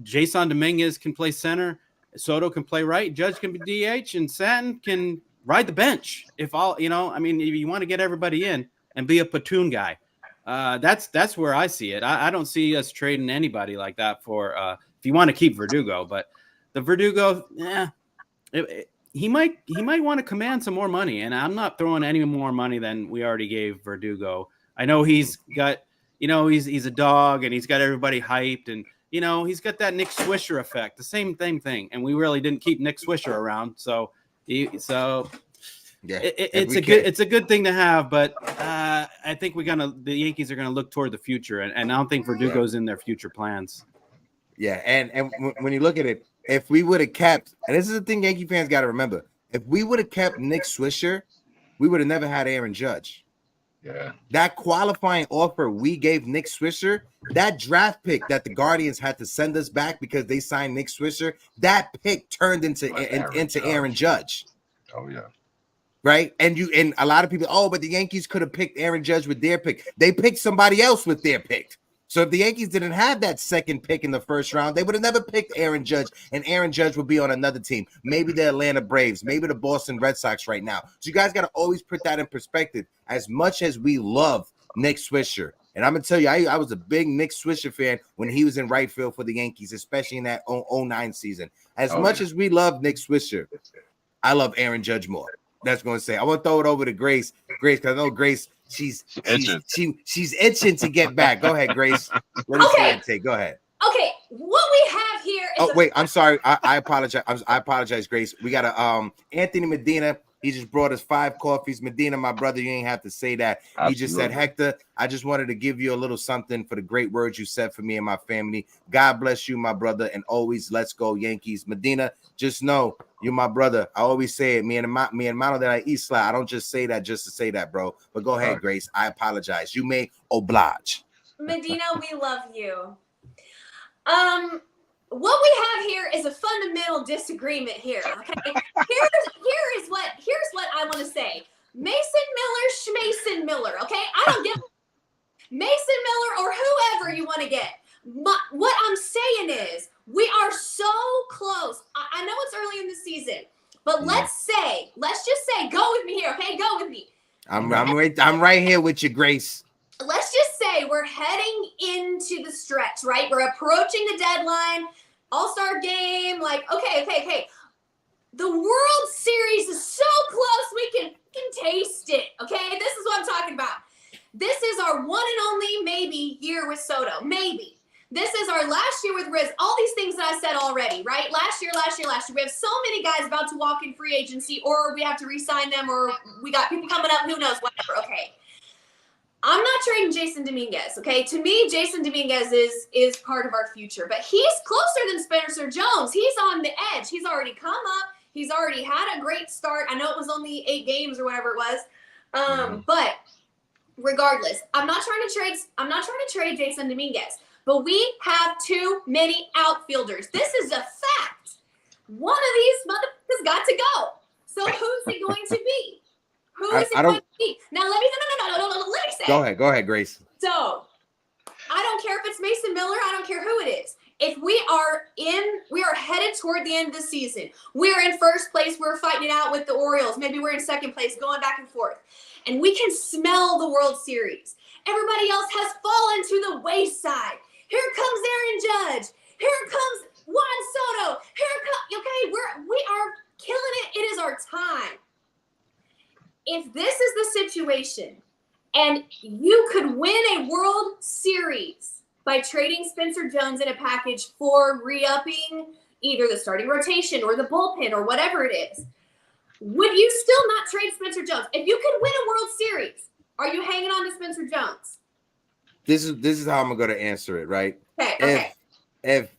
Jason Dominguez can play center. Soto can play right. Judge can be DH, and Satin can ride the bench. If you want to get everybody in and be a platoon guy, that's where I see it. I don't see us trading anybody like that for if you want to keep Verdugo, but the Verdugo, he might want to command some more money, and I'm not throwing any more money than we already gave Verdugo. I know he's got, he's a dog, and he's got everybody hyped, and he's got that Nick Swisher effect, the same thing, and we really didn't keep Nick Swisher around, so it's a good thing to have, but I think the Yankees are gonna look toward the future, and I don't think Verdugo's in their future plans. Yeah, and when you look at it, if we would have kept, and this is the thing Yankee fans got to remember, if we would have kept Nick Swisher, we would have never had Aaron Judge. Yeah. That qualifying offer we gave Nick Swisher, that draft pick that the Guardians had to send us back because they signed Nick Swisher, that pick turned into Aaron Judge. Oh yeah. Right? And a lot of people, but the Yankees could have picked Aaron Judge with their pick. They picked somebody else with their pick. So if the Yankees didn't have that second pick in the first round, they would have never picked Aaron Judge, and Aaron Judge would be on another team, maybe the Atlanta Braves, maybe the Boston Red Sox right now. So you guys got to always put that in perspective. As much as we love Nick Swisher, and I'm going to tell you, I was a big Nick Swisher fan when he was in right field for the Yankees, especially in that 09 season. As much as we love Nick Swisher, I love Aaron Judge more. That's going to say. I want to throw it over to Grace. Grace, because I know Grace, she's itching to get back. Go ahead, Grace. Let us hear your take. Go ahead. Okay, what we have here is I'm sorry. I apologize. I apologize, Grace. We got Anthony Medina. He just brought us 5 coffees. Medina, my brother, you ain't have to say that. Absolutely. He just said, Hector, I just wanted to give you a little something for the great words you said for me and my family. God bless you, my brother, and always let's go Yankees. Medina, just know you're my brother. I always say it. Me and Mano de la Isla. I don't just say that just to say that, bro. But go ahead, Grace. I apologize. You may oblige. Medina, we love you. What we have here is a fundamental disagreement here. Okay, here's what I want to say. Mason Miller, Schmason Miller. Okay, I don't give Mason Miller or whoever you want to get. But what I'm saying is we are so close. I know it's early in the season, but let's I'm right here with you, Grace. Let's just say we're heading into the stretch, right? We're approaching the deadline, All-Star game. Like, okay. The World Series is so close, we can taste it. Okay, this is what I'm talking about. This is our one and only maybe year with Soto. Maybe. This is our last year with Riz. All these things that I said already, right? Last year. We have so many guys about to walk in free agency, or we have to re-sign them, or we got people coming up, who knows, whatever. Okay. I'm not trading Jason Dominguez, okay? To me, Jason Dominguez is part of our future, but he's closer than Spencer Jones. He's on the edge. He's already come up. He's already had a great start. I know it was only 8 games or whatever it was. But regardless, I'm not trying to trade Jason Dominguez, but we have too many outfielders. This is a fact. One of these motherfuckers got to go. So who's it going to be? Who is it going to be? Now let me say. Go ahead, Grace. So I don't care if it's Mason Miller. I don't care who it is. If we are headed toward the end of the season. We're in first place. We're fighting it out with the Orioles. Maybe we're in second place, going back and forth. And we can smell the World Series. Everybody else has fallen to the wayside. Here comes Aaron Judge. Here comes Juan Soto. We are killing it. It is our time. If this is the situation and you could win a World Series by trading Spencer Jones in a package for re-upping either the starting rotation or the bullpen or whatever it is, would you still not trade Spencer Jones? If you could win a World Series, are you hanging on to Spencer Jones? This is how I'm going to answer it, right? Okay. If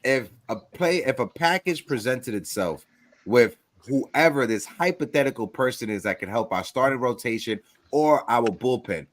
a package presented itself with whoever this hypothetical person is that can help our starting rotation or our bullpen,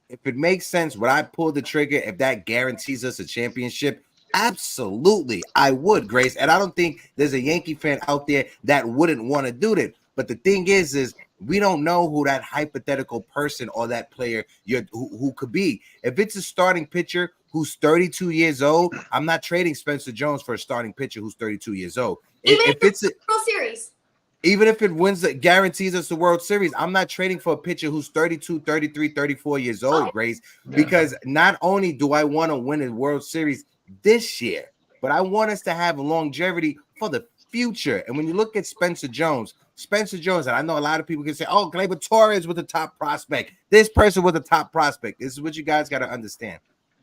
if it makes sense, would I pull the trigger if that guarantees us a championship? Absolutely, I would, Grace. And I don't think there's a Yankee fan out there that wouldn't want to do that. But the thing is we don't know who that hypothetical person or that player who could be. If it's a starting pitcher who's 32 years old, I'm not trading Spencer Jones for a starting pitcher who's 32 years old. If it's a World Series. Even if it wins, that guarantees us the World Series, I'm not trading for a pitcher who's 32, 33, 34 years old, Grace, because not only do I want to win a World Series this year, but I want us to have longevity for the future. And when you look at Spencer Jones, and I know a lot of people can say, oh, Gleyber Torres was the top prospect. This person was the top prospect. This is what you guys got to understand.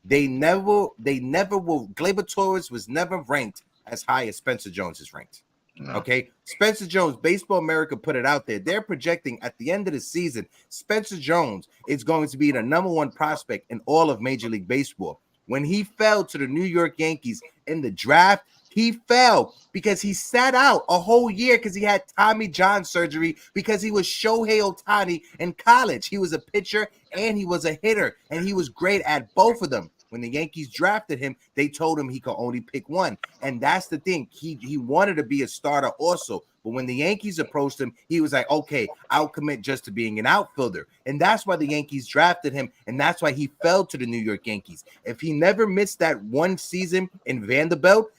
Gleyber Torres was never ranked as high as Spencer Jones is ranked. Okay, Spencer Jones, Baseball America put it out there. They're projecting at the end of the season, Spencer Jones is going to be the #1 prospect in all of Major League Baseball. When he fell to the New York Yankees in the draft, he fell because he sat out a whole year because he had Tommy John surgery because he was Shohei Ohtani in college. He was a pitcher and he was a hitter, and he was great at both of them. When the Yankees drafted him, they told him he could only pick one. And that's the thing. He wanted to be a starter also. But when the Yankees approached him, he was like, okay, I'll commit just to being an outfielder. And that's why the Yankees drafted him. And that's why he fell to the New York Yankees. If he never missed that one season in Vanderbilt,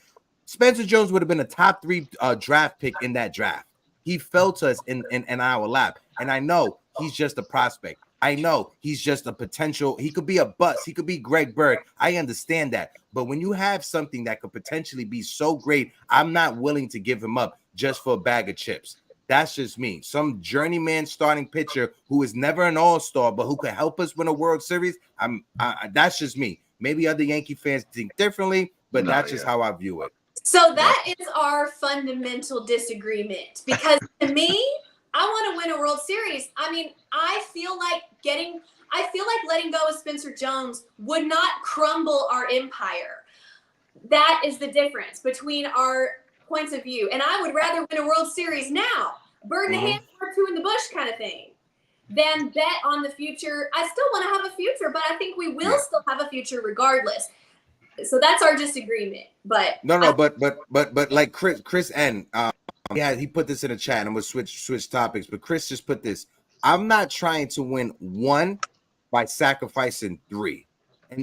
Spencer Jones would have been a top 3 draft pick in that draft. He fell to us in our lap. And I know he's just a prospect. I know he's just a potential. He could be a bust. He could be Greg Bird. I understand that. But when you have something that could potentially be so great, I'm not willing to give him up just for a bag of chips. That's just me. Some journeyman starting pitcher who is never an all-star, but who could help us win a World Series. That's just me. Maybe other Yankee fans think differently, but that's just how I view it. So that is our fundamental disagreement, because to me, I want to win a World Series. I mean, I feel like letting go of Spencer Jones would not crumble our empire. That is the difference between our points of view. And I would rather win a World Series now, bird in the hand, or 2 in the bush kind of thing, than bet on the future. I still want to have a future, but I think we will still have a future regardless. So that's our disagreement. But but like Chris N. He put this in the chat, and I'm gonna switch topics. But Chris just put this: I'm not trying to win 1 by sacrificing 3,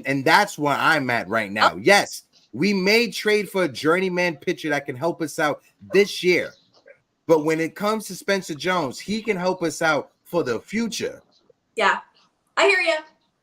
and that's where I'm at right now. Yes, we may trade for a journeyman pitcher that can help us out this year, but when it comes to Spencer Jones, he can help us out for the future. Yeah, I hear you.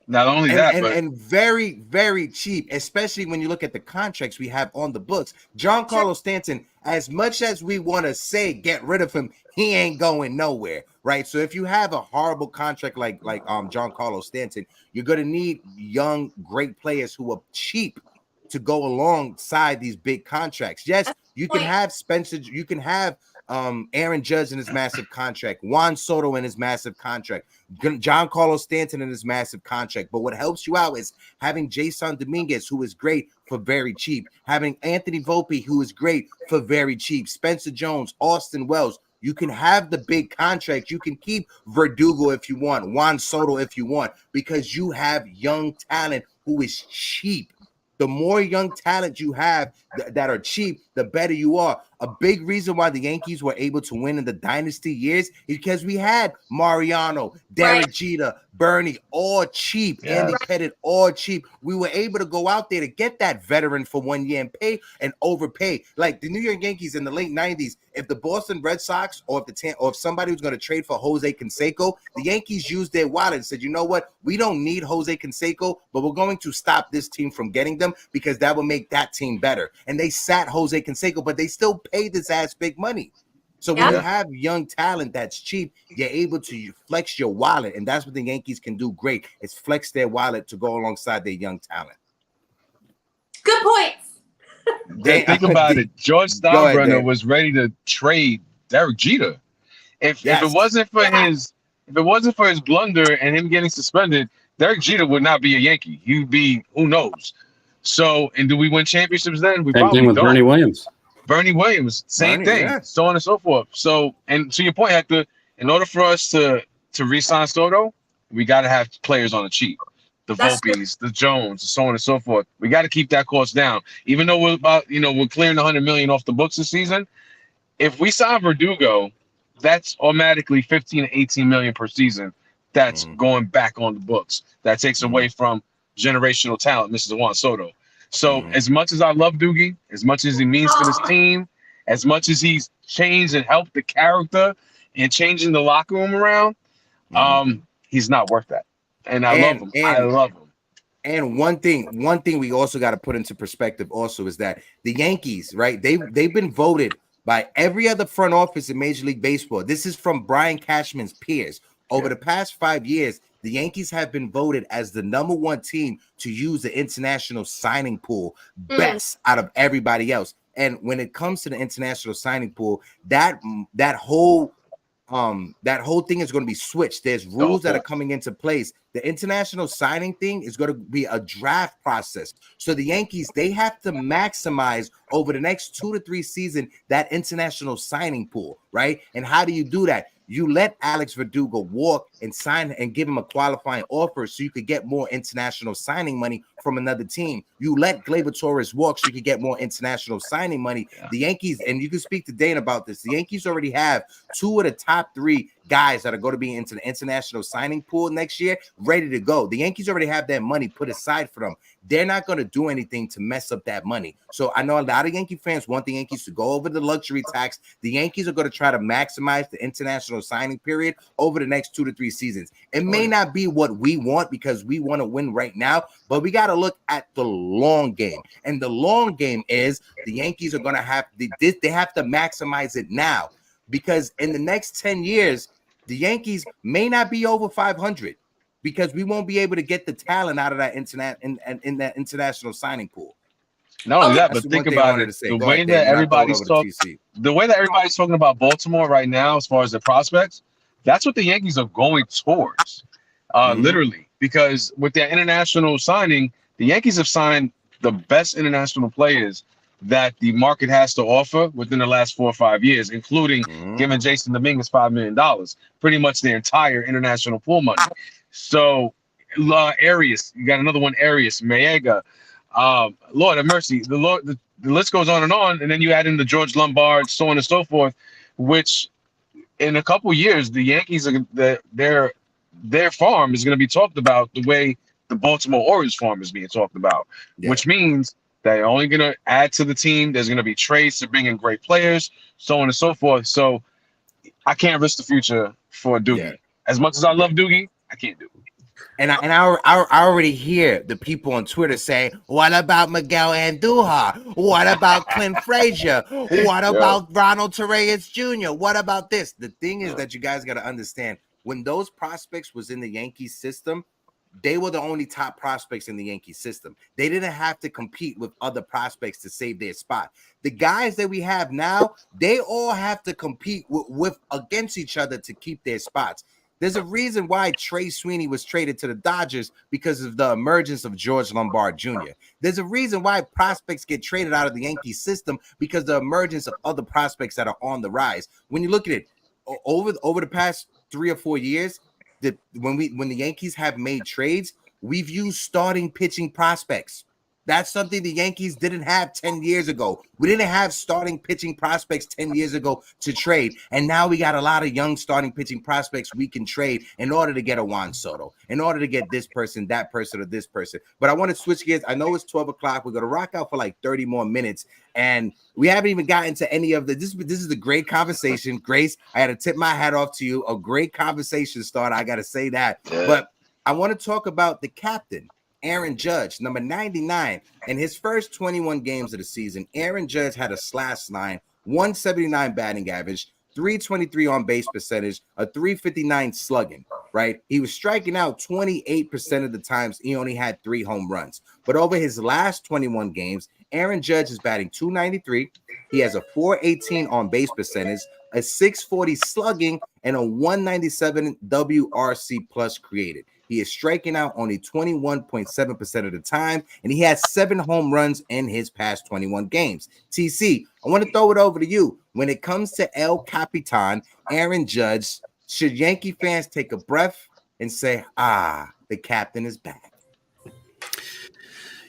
Not only but and very, very cheap, especially when you look at the contracts we have on the books. Giancarlo Stanton, as much as we want to say get rid of him, he ain't going nowhere, right? So if you have a horrible contract like Giancarlo Stanton, you're gonna need young, great players who are cheap to go alongside these big contracts. Yes, you can have Spencer, you can have Aaron Judge in his massive contract, Juan Soto in his massive contract, Giancarlo Stanton in his massive contract. But what helps you out is having Jason Dominguez, who is great for very cheap, having Anthony Volpe, who is great for very cheap, Spencer Jones, Austin Wells. You can have the big contract. You can keep Verdugo if you want, Juan Soto if you want, because you have young talent who is cheap. The more young talent you have that are cheap, the better you are. A big reason why the Yankees were able to win in the dynasty years is because we had Mariano, Derek Jeter, Bernie, all cheap, Andy Pettit, all cheap. We were able to go out there to get that veteran for 1 year and pay and overpay. Like the New York Yankees in the late 90s, if the Boston Red Sox or if somebody was going to trade for Jose Canseco, the Yankees used their wallet and said, you know what? We don't need Jose Canseco, but we're going to stop this team from getting them because that will make that team better. And they sat Jose Canseco, but they still paid this ass big money. So when you have young talent that's cheap, you're able to flex your wallet, and that's what the Yankees can do great. Is flex their wallet to go alongside their young talent. Good points. Think about it. George Steinbrenner was ready to trade Derek Jeter. If it wasn't for his blunder and him getting suspended, Derek Jeter would not be a Yankee. He'd be who knows. So, and do we win championships then? We Same thing with Bernie Williams. Bernie Williams, same thing, so on and so forth. So, and to your point, Hector, in order for us to re-sign Soto, we got to have players on the cheap. The Volpes, the Jones, so on and so forth. We got to keep that cost down. Even though we're clearing $100 million off the books this season, if we sign Verdugo, that's automatically 15 to 18 million per season. That's going back on the books. That takes away from generational talent, Mrs. Juan Soto. So as much as I love Doogie, as much as he means to this team, as much as he's changed and helped the character and changing the locker room around, he's not worth that. And I love him. I love him. And one thing we also got to put into perspective also is that the Yankees, right? They've been voted by every other front office in Major League Baseball. This is from Brian Cashman's peers. Over the past 5 years, the Yankees have been voted as the #1 team to use the international signing pool best out of everybody else. And when it comes to the international signing pool, that whole thing is going to be switched. There's rules that are coming into place. The international signing thing is going to be a draft process. So the Yankees, they have to maximize over the next 2 to 3 seasons that international signing pool, right? And how do you do that? You let Alex Verdugo walk and sign and give him a qualifying offer so you could get more international signing money from another team. You let Gleyber Torres walk so you could get more international signing money. The Yankees, and you can speak to Dane about this, the Yankees already have 2 of the top 3 guys that are going to be into the international signing pool next year ready to go. The Yankees already have that money put aside for them. They're not going to do anything to mess up that money. So I know a lot of Yankee fans want the Yankees to go over the luxury tax. The Yankees are going to try to maximize the international signing period over the next 2 to 3 seasons. It may not be what we want because we want to win right now, but we got to look at the long game. And the long game is the Yankees are going to have they have to maximize it now, because in the next 10 years, the Yankees may not be over 500 because we won't be able to get the talent out of that in that international signing pool. Not only that, but think about it. The way that everybody's talking about Baltimore right now, as far as the prospects, that's what the Yankees are going towards, literally. Because with their international signing, the Yankees have signed the best international players that the market has to offer within the last 4 or 5 years, including giving Jason Dominguez $5 million, pretty much their entire international pool money. So, Arias, you got another one, Arias, Mayega, Lord have mercy. The list goes on, and then you add in the George Lombard, so on and so forth, which in a couple years, the Yankees are their farm is going to be talked about the way the Baltimore Orioles farm is being talked about, which means they're only going to add to the team. There's going to be trades to bring in great players, so on and so forth. So I can't risk the future for Doogie. As much as I love Doogie, I can't do it. And I already hear the people on Twitter say, "What about Miguel Andujar? What about Clint Frazier? What about Ronald Torreyes Jr.? What about this?" The thing is that you guys got to understand, when those prospects was in the Yankees system, they were the only top prospects in the Yankee system. They didn't have to compete with other prospects to save their spot. The guys that we have now, they all have to compete with against each other to keep their spots. There's a reason why Trey Sweeney was traded to the Dodgers, because of the emergence of George Lombard Jr. There's a reason why prospects get traded out of the Yankee system, because the emergence of other prospects that are on the rise. When you look at it over the past 3 or 4 years, when the Yankees have made trades, we've used starting pitching prospects. That's something the Yankees didn't have 10 years ago. We didn't have starting pitching prospects 10 years ago to trade. And now we got a lot of young starting pitching prospects we can trade in order to get a Juan Soto, in order to get this person, that person, or this person. But I want to switch gears. I know it's 12 o'clock. We're going to rock out for like 30 more minutes. And we haven't even gotten to any of this is a great conversation. Grace, I had to tip my hat off to you. A great conversation starter. I got to say that. Yeah. But I want to talk about the captain, Aaron Judge, number 99. In his first 21 games of the season, Aaron Judge had a /9, 179 batting average, 323 on base percentage, a 359 slugging, right? He was striking out 28% of the times. He only had 3 home runs. But over his last 21 games, Aaron Judge is batting 293. He has a 418 on base percentage, a 640 slugging, and a 197 WRC plus created. He is striking out only 21.7% of the time, and he has 7 home runs in his past 21 games. TC, I want to throw it over to you. When it comes to El Capitan, Aaron Judge, should Yankee fans take a breath and say, the captain is back?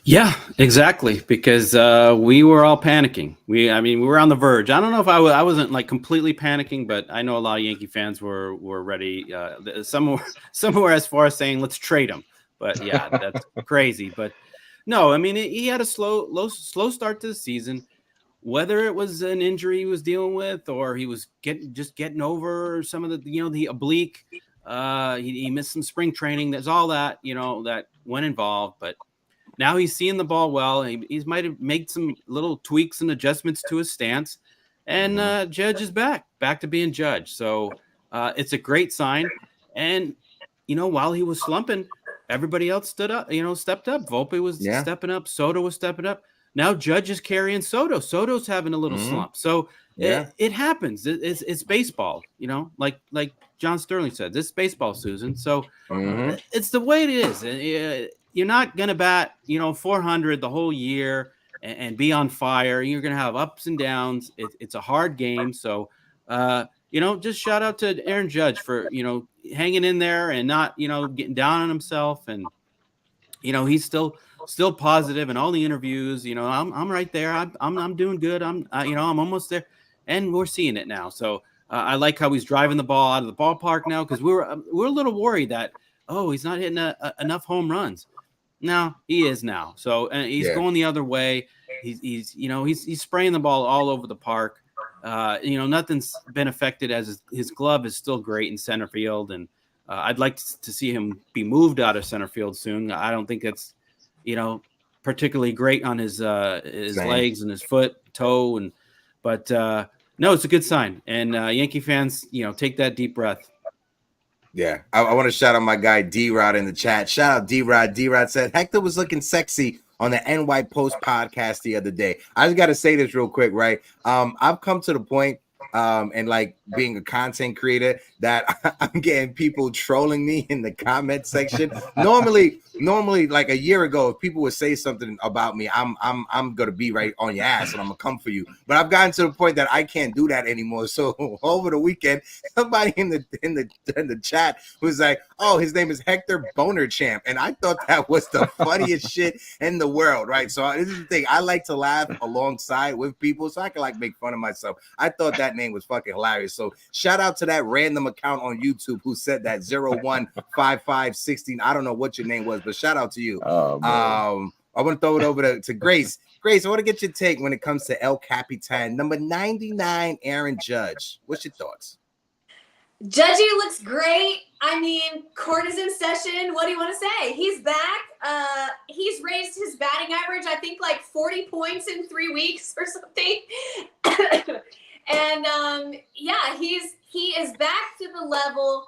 Yeah, exactly. Because we were all panicking. We were on the verge. I don't know if I wasn't like completely panicking, but I know a lot of Yankee fans were ready. Somewhere as far as saying let's trade him. But yeah, that's crazy. But no, I mean he had a slow start to the season. Whether it was an injury he was dealing with, or he was getting over some of the oblique. He missed some spring training. There's all that that went involved, but. Now he's seeing the ball well. He might have made some little tweaks and adjustments to his stance, and Judge is back to being Judge. So it's a great sign. And while he was slumping, everybody else stepped up. Volpe was stepping up. Soto was stepping up. Now Judge is carrying Soto. Soto's having a little slump. So it happens. It's baseball. Like John Sterling said, this baseball, Susan. So it's the way it is. You're not going to bat, 400 the whole year and be on fire. You're going to have ups and downs. It's a hard game. So, just shout out to Aaron Judge for, hanging in there and not, getting down on himself. And, he's still positive in all the interviews. I'm right there. I'm doing good. I'm almost there. And we're seeing it now. So I like how he's driving the ball out of the ballpark now, because we're a little worried that, he's not hitting enough home runs. No, he is now. So he's going the other way. He's spraying the ball all over the park. Nothing's been affected, as his glove is still great in center field. And I'd like to see him be moved out of center field soon. I don't think it's, particularly great on his legs and his toe. But no, it's a good sign. And Yankee fans, take that deep breath. Yeah, I want to shout out my guy D-Rod in the chat. Shout out D-Rod. D-Rod said Hector was looking sexy on the NY Post podcast the other day. I just got to say this real quick, right? I've come to the point, and like being a content creator, that I'm getting people trolling me in the comment section. Normally, like a year ago, if people would say something about me, I'm gonna be right on your ass and I'm gonna come for you. But I've gotten to the point that I can't do that anymore. So over the weekend, somebody in the chat was like, "Oh, his name is Hector Boner Champ," and I thought that was the funniest shit in the world, right? So this is the thing. I like to laugh alongside with people, so I can like make fun of myself. I thought that name was fucking hilarious. So shout out to that random account on YouTube who said that 015516. I don't know what your name was, but shout out to you. I want to throw it over to Grace. Grace, I want to get your take when it comes to El Capitan, number 99, Aaron Judge. What's your thoughts? Judgy looks great. I mean, court is in session. What do you want to say? He's back. He's raised his batting average, I think, like 40 points in 3 weeks or something. And yeah, he is back to the level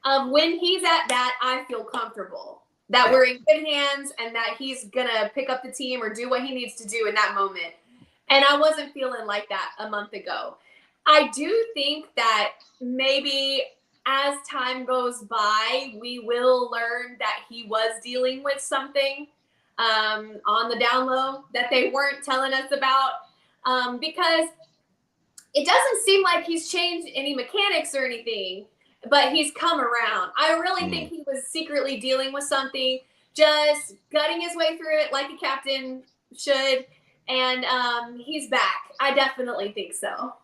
of when he's at bat, I feel comfortable that we're in good hands and that he's gonna pick up the team or do what he needs to do in that moment. And I wasn't feeling like that a month ago. I do think that maybe as time goes by, we will learn that he was dealing with something on the down low that they weren't telling us about, because it doesn't seem like he's changed any mechanics or anything, but he's come around. I really think he was secretly dealing with something, just gutting his way through it like a captain should, and he's back. I definitely think so.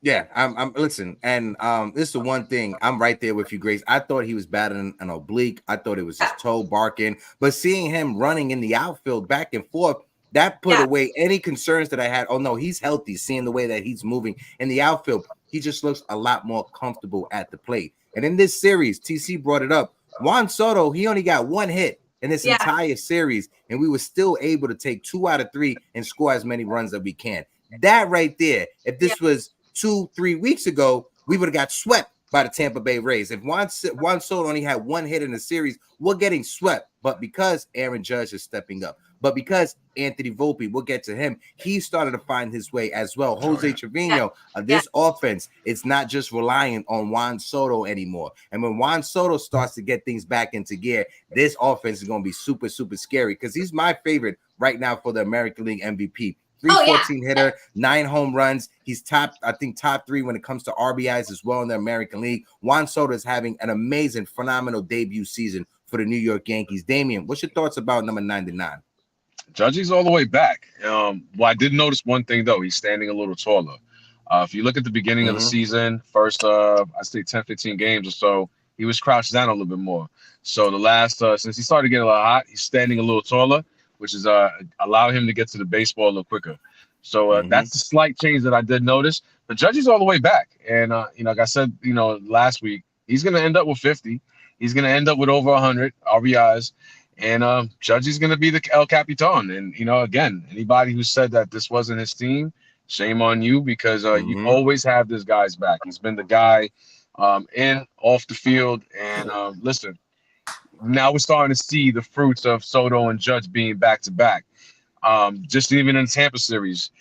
Yeah, I'm listen, and this is the one thing. I'm right there with you, Grace. I thought he was batting an oblique. I thought it was his toe barking, but seeing him running in the outfield back and forth, that put away any concerns that I had. Oh no, he's healthy. Seeing the way that he's moving in the outfield, he just looks a lot more comfortable at the plate. And in this series, TC brought it up. Juan Soto, he only got 1 hit in this entire series, and we were still able to take 2 out of 3 and score as many runs as we can. That right there, if this was 2-3 weeks ago, we would have got swept by the Tampa Bay Rays. If Juan Soto only had 1 hit in the series, we're getting swept. But because Aaron Judge is stepping up, but because Anthony Volpe, we'll get to him, he started to find his way as well. Jose Trevino, this offense, it's not just relying on Juan Soto anymore. And when Juan Soto starts to get things back into gear, this offense is going to be super, super scary because he's my favorite right now for the American League MVP. 314 hitter, 9 home runs. He's top 3 when it comes to RBIs as well in the American League. Juan Soto is having an amazing, phenomenal debut season for the New York Yankees. Damian, what's your thoughts about number 99? Judgy's all the way back. Well, I did notice one thing, though. He's standing a little taller. If you look at the beginning of the season, first, I say 10, 15 games or so, he was crouched down a little bit more. So the last, since he started getting a little hot, he's standing a little taller, which is allowed him to get to the baseball a little quicker. So that's the slight change that I did notice. But Judgy's all the way back. And, like I said, last week, he's going to end up with 50. He's going to end up with over 100 RBIs. And Judgy's going to be the El Capitan. And, again, anybody who said that this wasn't his team, shame on you, because you always have this guy's back. He's been the guy in, off the field. And listen, now we're starting to see the fruits of Soto and Judge being back-to-back. Just even in the Tampa series,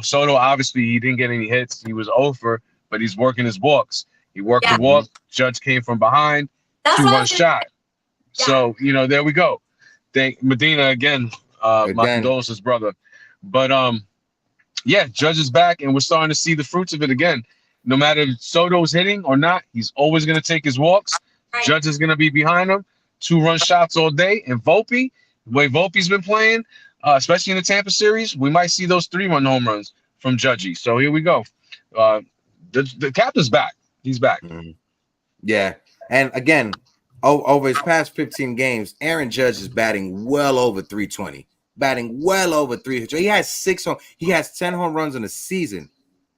Soto, obviously, he didn't get any hits. He was over, but he's working his walks. He worked the walk. Judge came from behind, 2-1 shot. So, there we go. Thank Medina again, my condolences, brother. But, Judge is back, and we're starting to see the fruits of it again. No matter if Soto's hitting or not, he's always going to take his walks. Right. Judge is going to be behind him. 2-run shots all day. And Volpe, the way Volpe's been playing, especially in the Tampa series, we might see those 3-run home runs from Judgy. So here we go. The captain's back. He's back. Yeah. And again, over his past 15 games, Aaron Judge is batting well over 320. Batting well over 300. He has 10 home runs in a season.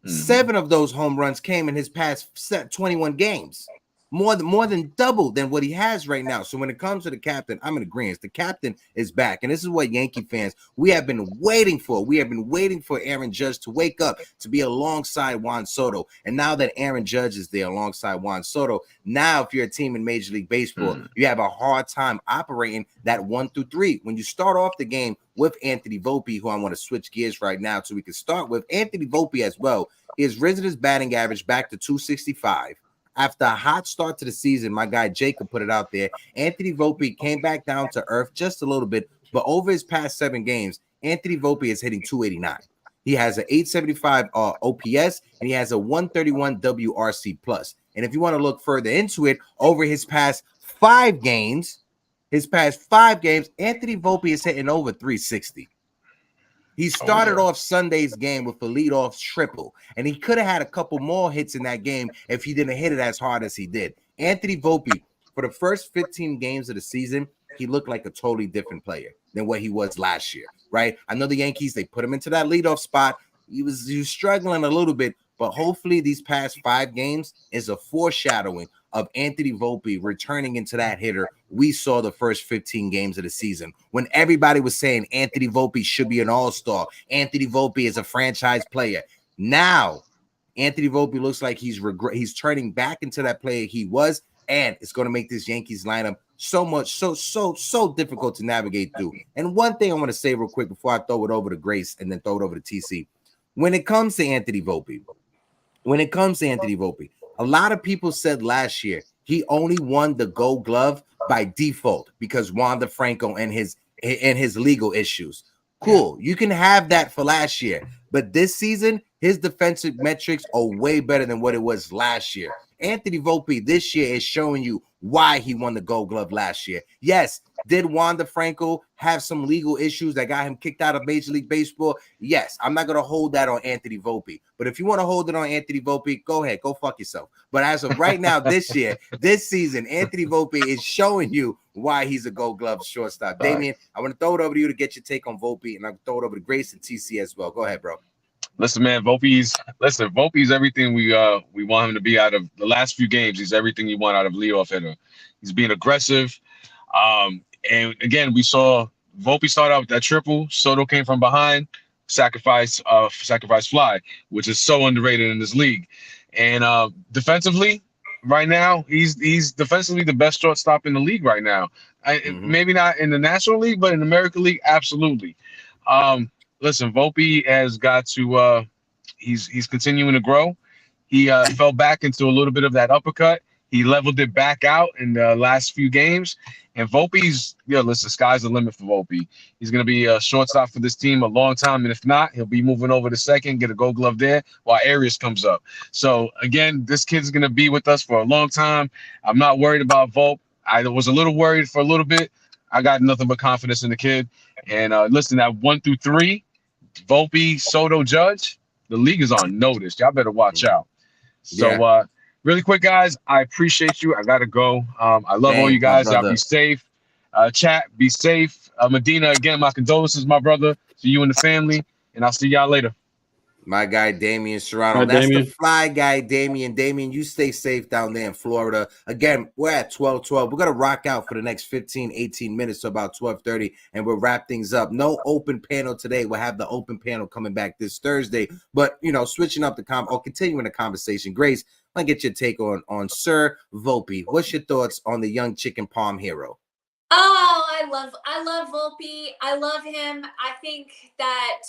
7 of those home runs came in his past 21 games. More than double than what he has right now. So when it comes to the captain, I'm in agreement. The captain is back. And this is what Yankee fans, we have been waiting for. We have been waiting for Aaron Judge to wake up, to be alongside Juan Soto. And now that Aaron Judge is there alongside Juan Soto, now if you're a team in Major League Baseball, you have a hard time operating that 1 through 3. When you start off the game with Anthony Volpe, who I want to switch gears right now so we can start with Anthony Volpe as well, he has risen his batting average back to 265. After a hot start to the season, my guy Jacob put it out there. Anthony Volpe came back down to earth just a little bit, but over his past 7 games, Anthony Volpe is hitting 289. He has an 875 OPS, and he has a 131 WRC plus. And if you want to look further into it, over his past 5 games, Anthony Volpe is hitting over 360. He started off Sunday's game with a leadoff triple, and he could have had a couple more hits in that game if he didn't hit it as hard as he did. Anthony Volpe, for the first 15 games of the season, he looked like a totally different player than what he was last year, right? I know the Yankees, they put him into that leadoff spot. He was struggling a little bit, But hopefully these past 5 games is a foreshadowing of Anthony Volpe returning into that hitter we saw the first 15 games of the season when everybody was saying Anthony Volpe should be an all-star. Anthony Volpe is a franchise player. Now, Anthony Volpe looks like he's turning back into that player he was, and it's going to make this Yankees lineup so difficult to navigate through. And one thing I want to say real quick before I throw it over to Grace and then throw it over to TC. When it comes to Anthony Volpe, a lot of people said last year he only won the Gold Glove by default because Juan DeFranco and his legal issues. Cool. You can have that for last year, but this season, his defensive metrics are way better than what it was last year. Anthony Volpe this year is showing you why he won the Gold Glove last year. Yes, did Juan DeFranco have some legal issues that got him kicked out of Major League Baseball? Yes, I'm not going to hold that on Anthony Volpe. But if you want to hold it on Anthony Volpe, go ahead, go fuck yourself. But as of right now, this season, Anthony Volpe is showing you why he's a Gold Glove shortstop. Damien, I want to throw it over to you to get your take on Volpe, and I'll throw it over to Grace and TC as well. Go ahead, bro. Listen, man, Volpe's everything we want him to be out of the last few games. He's everything you want out of leadoff hitter. He's being aggressive. And again, we saw Volpe start out with that triple. Soto came from behind, sacrifice fly, which is so underrated in this league. And defensively, right now, he's defensively the best shortstop in the league right now. Maybe not in the National League, but in the American League, absolutely. Listen, Volpe has got to he's continuing to grow. He fell back into a little bit of that uppercut. He leveled it back out in the last few games. And Volpe's, listen, sky's the limit for Volpe. He's going to be a shortstop for this team a long time. And if not, he'll be moving over to second, get a Gold Glove there while Arias comes up. So, again, this kid's going to be with us for a long time. I'm not worried about Volpe. I was a little worried for a little bit. I got nothing but confidence in the kid. And listen, at 1 through 3, Volpe, Soto, Judge, the league is on notice. Y'all better watch out. So, really quick, guys, I appreciate you. I got to go. I love all you guys. Y'all be safe. Chat, be safe. Medina, again, my condolences, my brother, to you and the family. And I'll see y'all later. My guy, Damien Serrano. That's Damien. The fly guy, Damien. Damien, you stay safe down there in Florida. Again, we're at 12:12. We're going to rock out for the next 15, 18 minutes to about 12:30, and we'll wrap things up. No open panel today. We'll have the open panel coming back this Thursday. But, switching up continuing the conversation. Grace, I'll get your take on Sir Volpe. What's your thoughts on the young chicken palm hero? Oh, I love Volpe. I love him. I think that,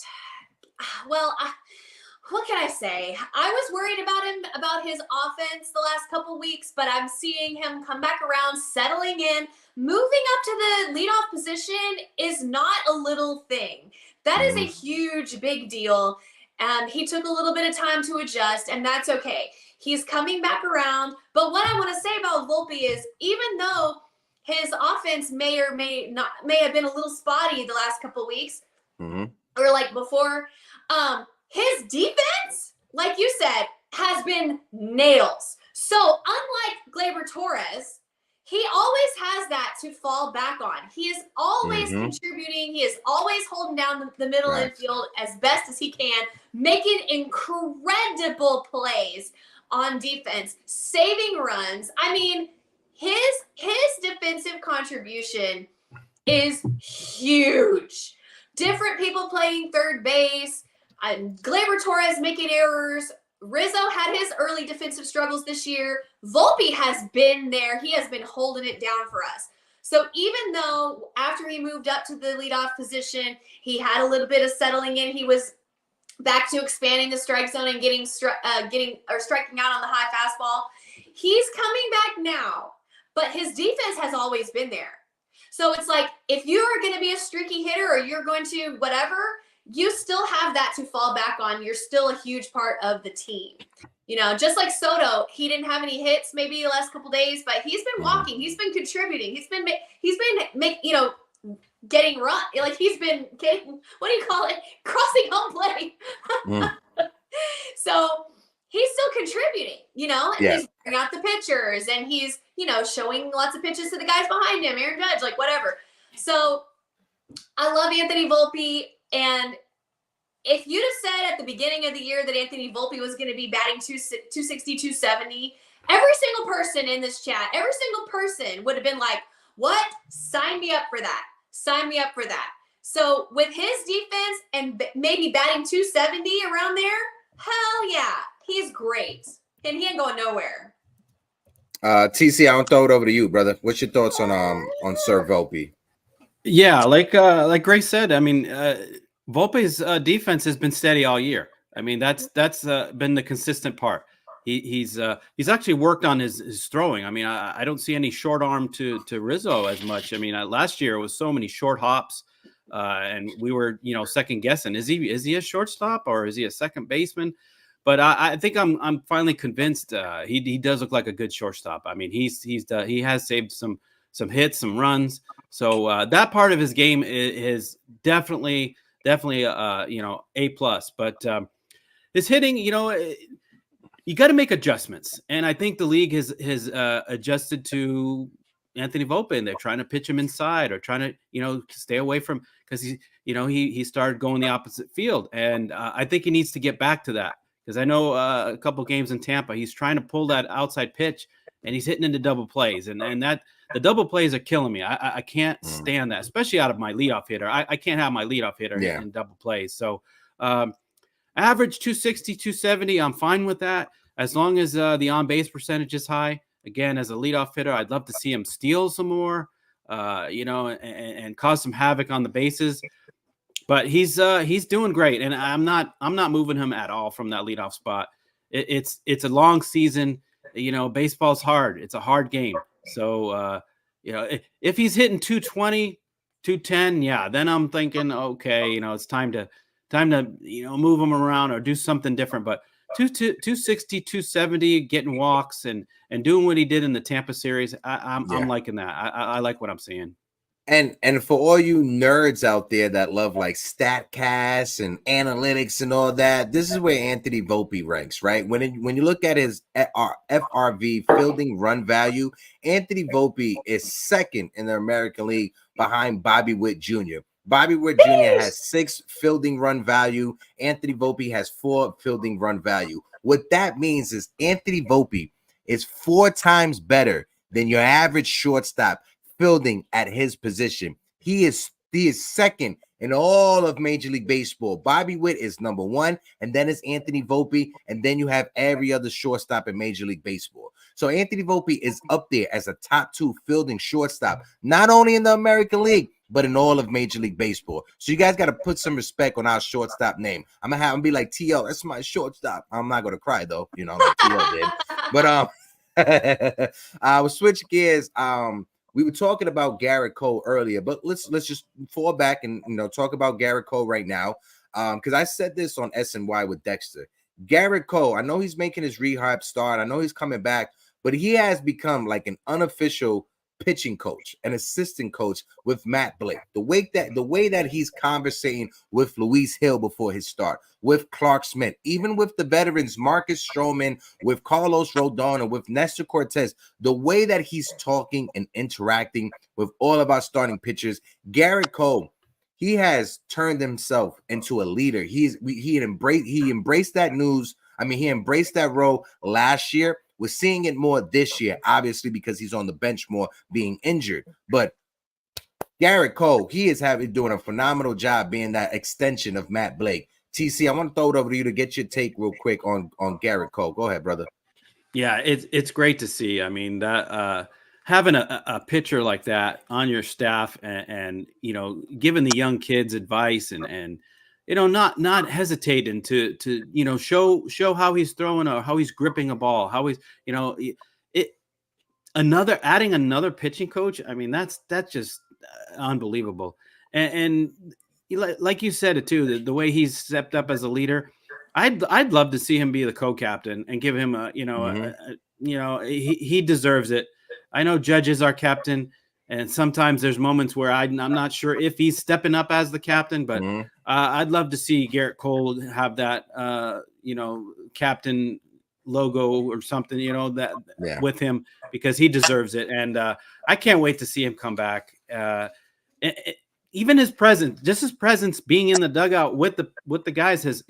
what can I say? I was worried about his offense the last couple weeks, but I'm seeing him come back around, settling in. Moving up to the leadoff position is not a little thing. That is a huge, big deal. And he took a little bit of time to adjust, and that's okay. He's coming back around. But what I want to say about Volpe is, even though his offense may have been a little spotty the last couple weeks, or like before, his defense, like you said, has been nails. So unlike Gleyber Torres, he always has that to fall back on. He is always contributing. He is always holding down the middle infield as best as he can, making incredible plays on defense, saving runs. I mean, his defensive contribution is huge. Different people playing third base. Gleyber Torres making errors. Rizzo had his early defensive struggles this year. Volpe has been there. He has been holding it down for us. So even though after he moved up to the leadoff position, he had a little bit of settling in, he was back to expanding the strike zone and striking out on the high fastball. He's coming back now, but his defense has always been there. So it's like, if you are going to be a streaky hitter or you're going to whatever, you still have that to fall back on. You're still a huge part of the team. Just like Soto, he didn't have any hits maybe the last couple days, but he's been walking. He's been contributing. He's been getting run. Like he's been getting, what do you call it? Crossing home play. So he's still contributing, and he's bringing out the pitchers and he's, showing lots of pitches to the guys behind him, Aaron Judge, like whatever. So I love Anthony Volpe. And if you'd have said at the beginning of the year that Anthony Volpe was going to be batting 260, 270, every single person in this chat, every single person would have been like, what? Sign me up for that. Sign me up for that. So with his defense and maybe batting 270 around there, hell yeah, he's great. And he ain't going nowhere. TC, I'll throw it over to you, brother. What's your thoughts on Sir Volpe? Yeah, like Grace said, I mean, Volpe's defense has been steady all year. I mean, that's been the consistent part. He's actually worked on his throwing. I mean, I don't see any short arm to Rizzo as much. I mean, last year it was so many short hops, and we were second guessing. Is he a shortstop or is he a second baseman? But I think I'm finally convinced he does look like a good shortstop. I mean, he has saved some hits, some runs. So that part of his game is definitely A plus. But his hitting, you got to make adjustments, and I think the league has adjusted to Anthony Volpe, and they're trying to pitch him inside or trying to stay away from, because he started going the opposite field, and I think he needs to get back to that, because I know a couple games in Tampa he's trying to pull that outside pitch and he's hitting into double plays, and that the double plays are killing me. I can't stand that, especially out of my leadoff hitter. I can't have my leadoff hitter in double plays. So average 260, 270, I'm fine with that, as long as the on-base percentage is high. Again, as a leadoff hitter, I'd love to see him steal some more, and cause some havoc on the bases. But he's doing great, and I'm not moving him at all from that leadoff spot. It's a long season. Baseball's hard. It's a hard game. So if he's hitting 220, 210, then I'm thinking, okay, it's time to move him around or do something different. But 260, 270, getting walks and doing what he did in the Tampa series, I'm liking that. I like what I'm seeing. And for all you nerds out there that love like StatCast and analytics and all that, this is where Anthony Volpe ranks, right? When you look at his FRV, fielding run value, Anthony Volpe is second in the American League behind Bobby Witt Jr. Bobby Witt Jr. has 6 fielding run value. Anthony Volpe has 4 fielding run value. What that means is Anthony Volpe is 4 times better than your average shortstop fielding at his position. He is second in all of Major League Baseball. Bobby Witt is number 1, and then it's Anthony Volpe, and then you have every other shortstop in Major League Baseball. So Anthony Volpe is up there as a top 2 fielding shortstop, not only in the American League, but in all of Major League Baseball. So you guys got to put some respect on our shortstop name. I'm gonna have him be like, T.O., that's my shortstop. I'm not gonna cry though, like T.O. did. But we'll switch gears. We were talking about Gerrit Cole earlier, but let's just fall back and talk about Gerrit Cole right now. Because I said this on SNY with Dexter. Gerrit Cole, I know he's making his rehab start. I know he's coming back, but he has become like an unofficial pitching coach, an assistant coach with Matt Blake. The way that he's conversating with Luis Hill before his start, with Clark Smith, even with the veterans, Marcus Stroman, with Carlos Rodon, and with Nestor Cortez, the way that he's talking and interacting with all of our starting pitchers, Gerrit Cole, he has turned himself into a leader. He embraced that news. I mean, he embraced that role last year. We're seeing it more this year, obviously, because he's on the bench more, being injured. But Gerrit Cole, he is doing a phenomenal job being that extension of Matt Blake. TC, I want to throw it over to you to get your take real quick on Gerrit Cole. Go ahead, brother. Yeah, it's great to see. I mean, that having a pitcher like that on your staff and giving the young kids advice and not hesitating to show how he's throwing or how he's gripping a ball, how he's adding another pitching coach. I mean, that's just unbelievable. And like you said it too, the way he's stepped up as a leader, I'd love to see him be the co-captain and give him he deserves it. I know Judge is our captain, and sometimes there's moments where I'm not sure if he's stepping up as the captain, but I'd love to see Gerrit Cole have that, captain logo or something, with him, because he deserves it. And I can't wait to see him come back. even his presence, just his presence being in the dugout with the guys has,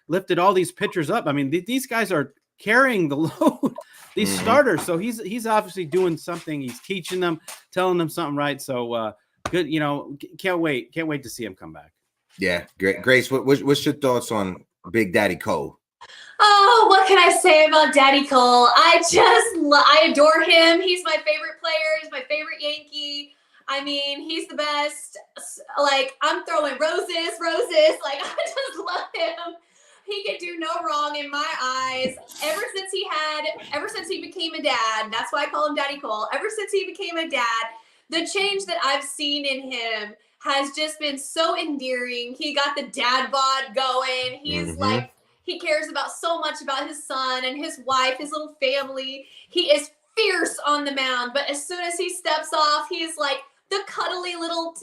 lifted all these pitchers up. I mean, these guys are carrying the load, these starters. So he's obviously doing something. He's teaching them, telling them something right. So good, can't wait to see him come back. Yeah, great. Grace, what's your thoughts on Big Daddy Cole? Oh, what can I say about Daddy Cole? I adore him. He's my favorite player. He's my favorite Yankee. I mean, he's the best. Like, I'm throwing roses. Like, I just love him. He can do no wrong in my eyes. Ever since he became a dad, that's why I call him Daddy Cole. Ever since he became a dad, the change that I've seen in him has just been so endearing. He got the dad bod going. He's like, he cares so much about his son and his wife, his little family. He is fierce on the mound, but as soon as he steps off, he's like the cuddly little,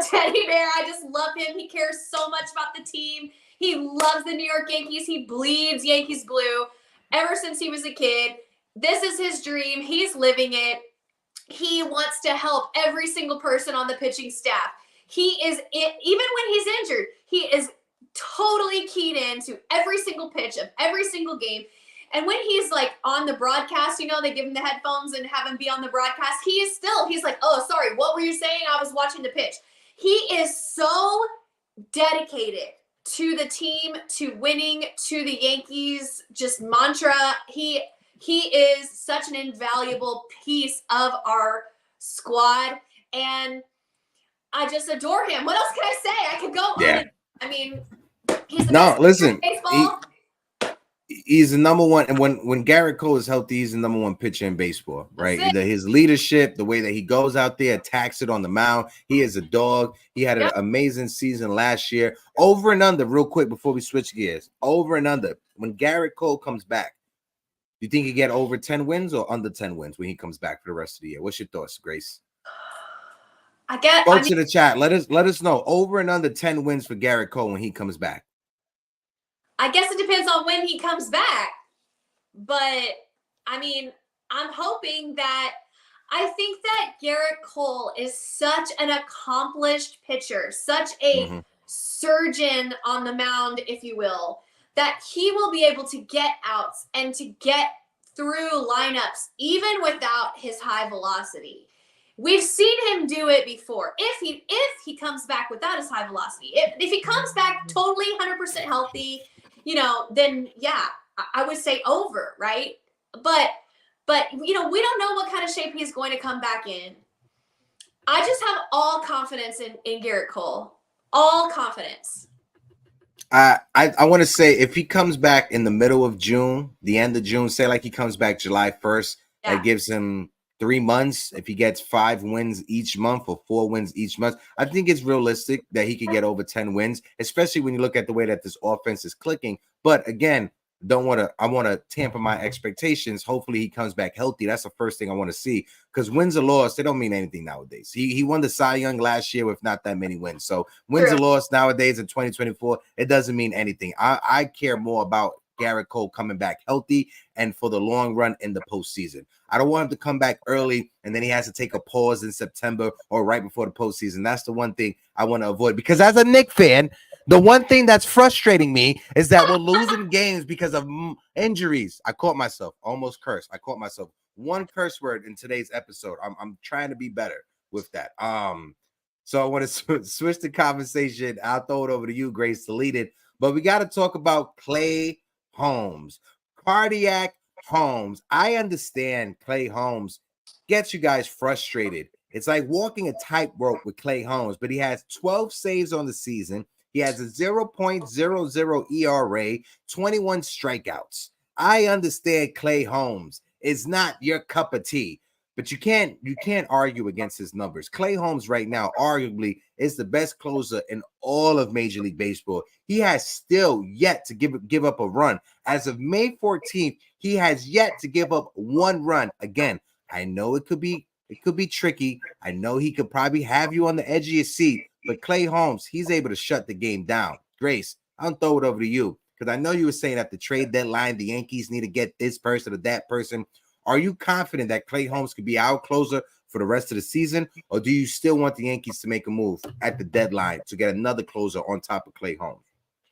teddy bear. I just love him. He cares so much about the team. He loves the New York Yankees. He bleeds Yankees blue ever since he was a kid. This is his dream. He's living it. He wants to help every single person on the pitching staff. He is, even when he's injured, he is totally keyed into every single pitch of every single game. And when he's like on the broadcast, they give him the headphones and have him be on the broadcast. He's like, oh, sorry, what were you saying? I was watching the pitch. He is so dedicated to the team, to winning, to the Yankees, just mantra. He is such an invaluable piece of our squad. And I just adore him. What else can I say? I could go on. I mean, he's the best listen, baseball. He's the number one. And when Gerrit Cole is healthy, he's the number one pitcher in baseball, right? His leadership, the way that he goes out there, attacks it on the mound. He is a dog. He had an amazing season last year. Over and under, real quick before we switch gears. Over and under. When Gerrit Cole comes back, do you think he get over 10 wins or under 10 wins when he comes back for the rest of the year? What's your thoughts, Grace? Folks in the chat, let us know. Over and under 10 wins for Gerrit Cole when he comes back. I guess it depends on when he comes back. But, I mean, I'm hoping that I think that Gerrit Cole is such an accomplished pitcher, such a surgeon on the mound, if you will, that he will be able to get outs and to get through lineups even without his high velocity. We've seen him do it before. If he comes back without his high velocity, if he comes back totally 100% healthy, then I would say over, right? But we don't know what kind of shape he's going to come back in. I just have all confidence in Gerrit Cole. All confidence. I want to say if he comes back in the middle of June, the end of June, say like he comes back July 1st, that gives him 3 months. If he gets 5 wins each month or 4 wins each month, I think it's realistic that he could get over 10 wins, especially when you look at the way that this offense is clicking. But again, I want to tamper my expectations. Hopefully he comes back healthy. That's the first thing I want to see, because wins or loss, they don't mean anything nowadays. He won the Cy Young last year with not that many wins. So wins or loss nowadays in 2024, it doesn't mean anything. I care more about Gerrit Cole coming back healthy and for the long run in the postseason. I don't want him to come back early and then he has to take a pause in September or right before the postseason. That's the one thing I want to avoid, because as a Knicks fan, the one thing that's frustrating me is that we're losing games because of injuries. I caught myself, almost cursed. I caught myself. One curse word in today's episode. I'm trying to be better with that. So I want to switch the conversation. I'll throw it over to you, Grace, to lead it. But we got to talk about Clay Holmes, Cardiac Holmes. I understand Clay Holmes gets you guys frustrated. It's like walking a tightrope with Clay Holmes, but he has 12 saves on the season. He has a 0.00 ERA, 21 strikeouts. I understand Clay Holmes is not your cup of tea, but you can't argue against his numbers. Clay Holmes right now arguably is the best closer in all of Major League Baseball. He has still yet to give up a run. As of May 14th, he has yet to give up 1 run. Again, I know it could be tricky. I know he could probably have you on the edge of your seat, but Clay Holmes, he's able to shut the game down. Grace, I'll throw it over to you, because I know you were saying at the trade deadline, the Yankees need to get this person or that person. Are you confident that Clay Holmes could be our closer for the rest of the season, or do you still want the Yankees to make a move at the deadline to get another closer on top of Clay Holmes?